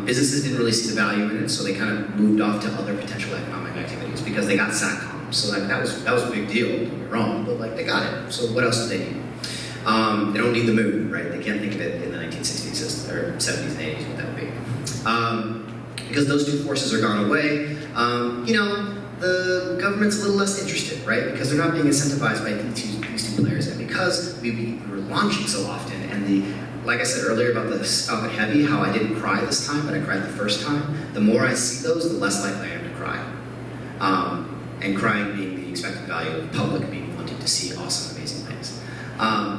Businesses didn't really see the value in it, so they kind of moved off to other potential economic activities because they got SATCOM. So like that was a big deal. Don't get me wrong, but like they got it. So what else do they need? They don't need the moon, right? They can't think of it in the 1960s or 70s and 80s what that would be. Because those two forces are gone away, the government's a little less interested, right? Because they're not being incentivized by these two players, and because we were launching so often, and like I said earlier about the Falcon Heavy, how I didn't cry this time, but I cried the first time. The more I see those, the less likely I am to cry. And crying being the expected value of the public being wanting to see awesome, amazing things.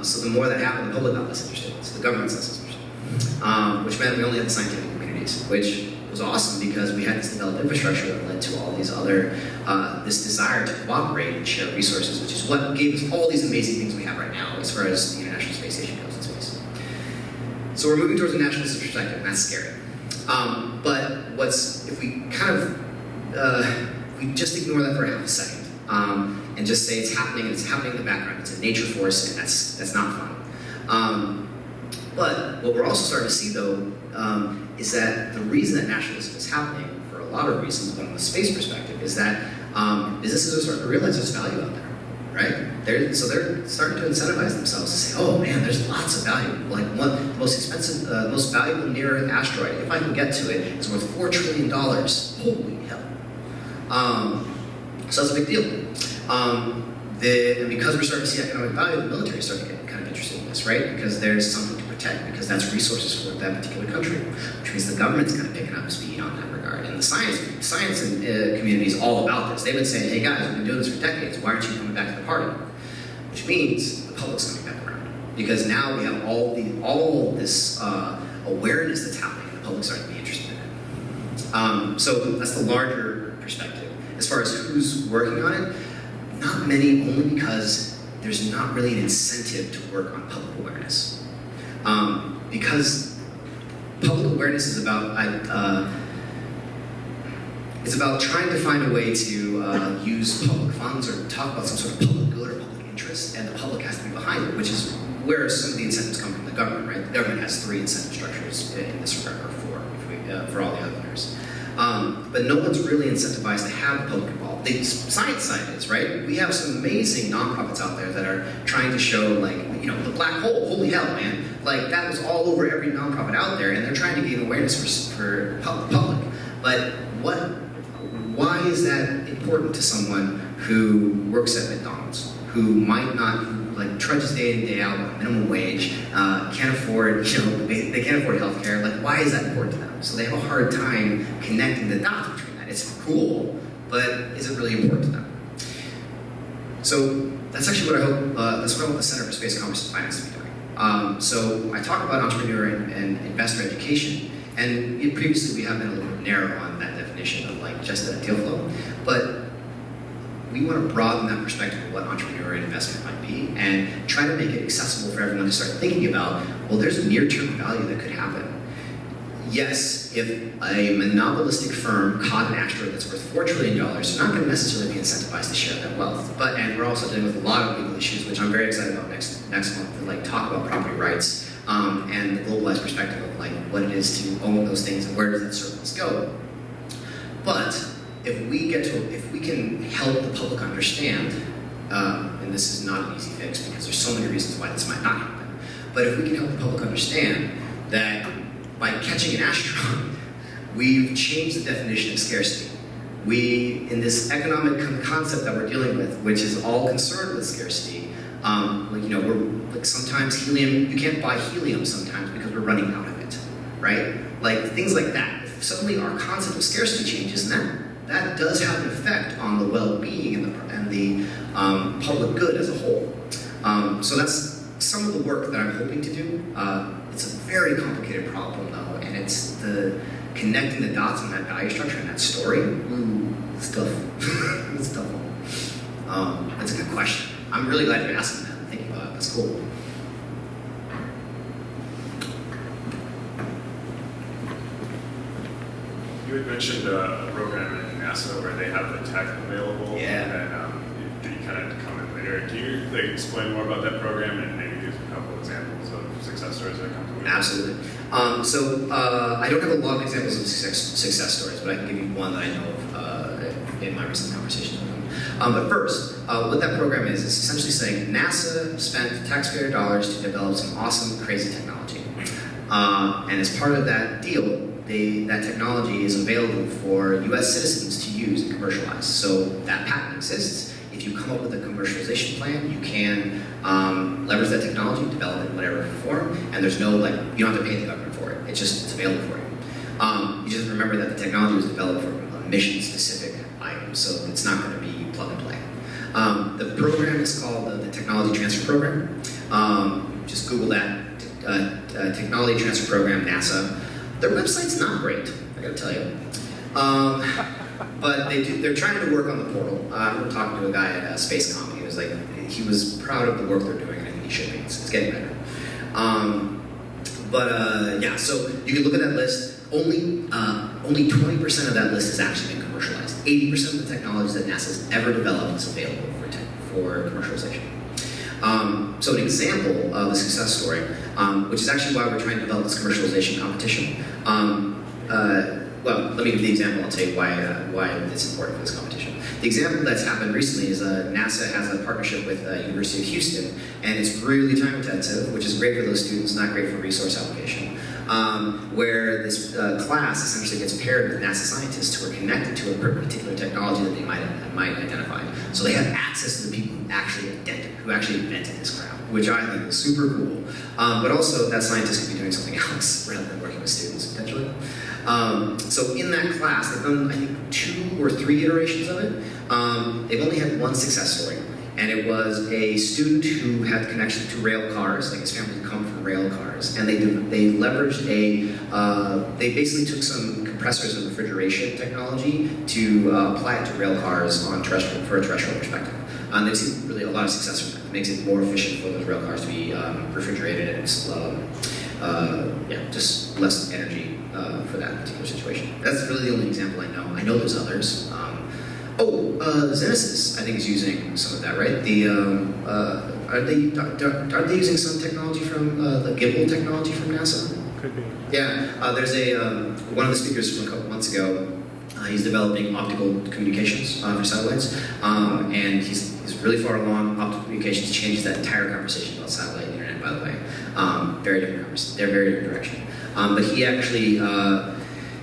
So the more that happened, the public got less interested. So the government's less interested. Which meant we only had the scientific communities, which was awesome because we had this developed infrastructure that led to all these other, this desire to cooperate and share resources, which is what gave us all these amazing things we have right now as far as the International Space Station goes in space. So we're moving towards a nationalistic perspective, and that's scary. But if we kind of, we just ignore that for half a second, and just say it's happening and it's happening in the background, it's a nature force, and that's not fun. But what we're also starting to see though, is that the reason that nationalism is happening, for a lot of reasons, but from the space perspective, is that businesses are starting to realize there's value out there, right? So they're starting to incentivize themselves to say, oh man, there's lots of value. Like the most expensive, most valuable near-Earth asteroid, if I can get to it, is worth $4 trillion. Holy hell. So that's a big deal. And because we're starting to see economic value, the military is starting to get kind of interested in this, right? Because there's something to protect, because that's resources for that particular country, which means the government's kind of picking up speed on that regard. And the science and, community is all about this. They've been saying, hey guys, we've been doing this for decades. Why aren't you coming back to the party? Which means the public's coming back around, because now we have all this awareness that's happening, and the public's starting to be interested in it. So that's the larger perspective. As far as who's working on it, not many, only because there's not really an incentive to work on public awareness. Because public awareness is about trying to find a way to use public funds or talk about some sort of public good or public interest, and the public has to be behind it, which is where some of the incentives come from the government, right? The government has 3 incentive structures in this regard, or 4 for all the other winners. But no one's really incentivized to have the public involved. The science side is, right? We have some amazing nonprofits out there that are trying to show, like, the black hole, holy hell, man. Like, that was all over every nonprofit out there, and they're trying to gain awareness for the public. But why is that important to someone who works at McDonald's, who might not, who trudges day in, day out on minimum wage, can't afford, they can't afford healthcare? Like, why is that important to them? So they have a hard time connecting the dots between that. It's cool, but is it really important to them? So that's actually what I hope, that's what I want the Center for Space Commerce and Finance to be doing. So I talk about entrepreneur and investor education, and previously we have been a little bit narrow on that definition of just that deal flow, but we want to broaden that perspective of what entrepreneur and investment might be, and try to make it accessible for everyone to start thinking about, well, there's a near-term value that could happen. Yes, if a monopolistic firm caught an asteroid that's worth $4 trillion, they're not going to necessarily be incentivized to share that wealth. And we're also dealing with a lot of legal issues, which I'm very excited about next month, to talk about property rights and the globalized perspective of what it is to own those things and where does that surplus go. But if we can help the public understand, and this is not an easy fix because there's so many reasons why this might not happen, but if we can help the public understand that by catching an asteroid, we've changed the definition of scarcity. In this economic concept that we're dealing with, which is all concerned with scarcity, we're sometimes helium, you can't buy helium sometimes because we're running out of it, right? Things like that. If suddenly our concept of scarcity changes, then that does have an effect on the well-being and the public good as a whole. So that's some of the work that I'm hoping to do. It's a very complicated problem though, and it's the connecting the dots on that value structure and that story. It's tough. It's a tough one. That's a good question. I'm really glad you're asking that and thinking about it. That's cool. You had mentioned a program in NASA where they have the tech available. Yeah. And then you kind of come in later. Can you explain more about that program and maybe give a couple examples of success stories that come to mind? Absolutely. So I don't have a lot of examples of success stories, but I can give you one that I know of in my recent conversations with them. But first, what that program is essentially saying NASA spent taxpayer dollars to develop some awesome, crazy technology. And as part of that deal, that technology is available for US citizens to use and commercialize. So that patent exists. If you come up with a commercialization plan, you can leverage that technology, develop it in whatever form, and there's no, you don't have to pay the government for it. It's available for you. You just remember that the technology was developed for a mission-specific item, so it's not going to be plug and play. The program is called the Technology Transfer Program. Just Google that, Technology Transfer Program, NASA. Their website's not great, I gotta tell you. But they're trying to work on the portal. I remember talking to a guy at SpaceCom. He was proud of the work they're doing, and I think he should be. It's getting better. Yeah, so you can look at that list. Only 20% of that list has actually been commercialized. 80% of the technologies that NASA's ever developed is available for commercialization. So an example of a success story, which is actually why we're trying to develop this commercialization competition. Well, let me give the example. I'll tell you why it's important for this competition. The example that's happened recently is NASA has a partnership with the University of Houston, and it's really time intensive, which is great for those students, not great for resource allocation, where this class essentially gets paired with NASA scientists who are connected to a particular technology that they might identify. So they have access to the people who actually invented this crap, which I think is super cool. But also that scientist could be doing something else rather than working with students potentially. So in that class, they've done, I think, 2 or 3 iterations of it. They've only had one success story, and it was a student who had connection to rail cars, like his family come from rail cars, and they leveraged they basically took some compressors and refrigeration technology to apply it to rail cars for a terrestrial perspective. And they've seen really a lot of success from that. It makes it more efficient for those rail cars to be refrigerated and just less energy for that particular situation. That's really the only example I know. I know there's others. Genesis, I think, is using some of that, right? Aren't they using some technology from the gimbal technology from NASA? Could be. Yeah, there's one of the speakers from a couple months ago. He's developing optical communications for satellites, and he's really far along. Optical communications changes that entire conversation about satellite internet, by the way. Very different conversation. They're very different direction. But he actually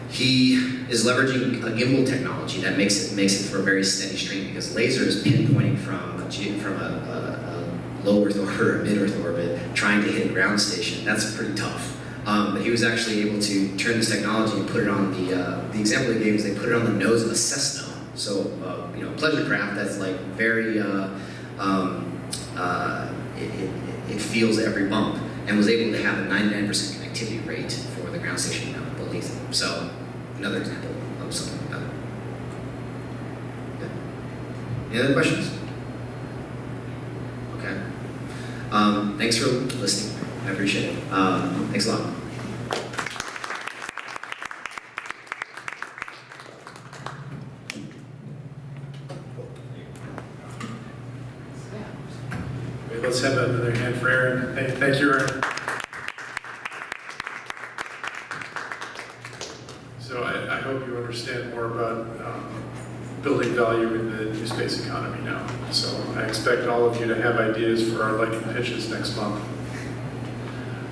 he is leveraging a gimbal technology that makes it for a very steady stream, because lasers pinpointing from a low Earth orbit or a mid Earth orbit, trying to hit a ground station. That's pretty tough. But he was actually able to turn this technology and put it on the example he gave is they put it on the nose of a Cessna. So, pleasure craft that's like very, it feels every bump, and was able to have a 99% connectivity rate for the ground station beneath it. So, another example of something like that. Yeah. Any other questions? Okay. Thanks for listening. I appreciate it. Thanks a lot. Let's have another hand for Aaron. Thank you, Aaron. So I hope you understand more about building value in the NewSpace economy now. So I expect all of you to have ideas for our lightning pitches next month.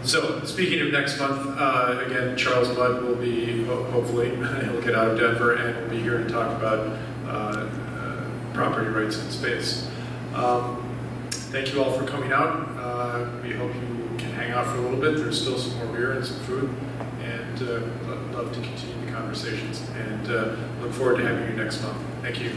So speaking of next month, again, Charles Mudd will be, hopefully, he'll get out of Denver and will be here to talk about property rights in space. Thank you all for coming out. We hope you can hang out off for a little bit. There's still some more beer and some food, and love to continue the conversations. And look forward to having you next month. Thank you.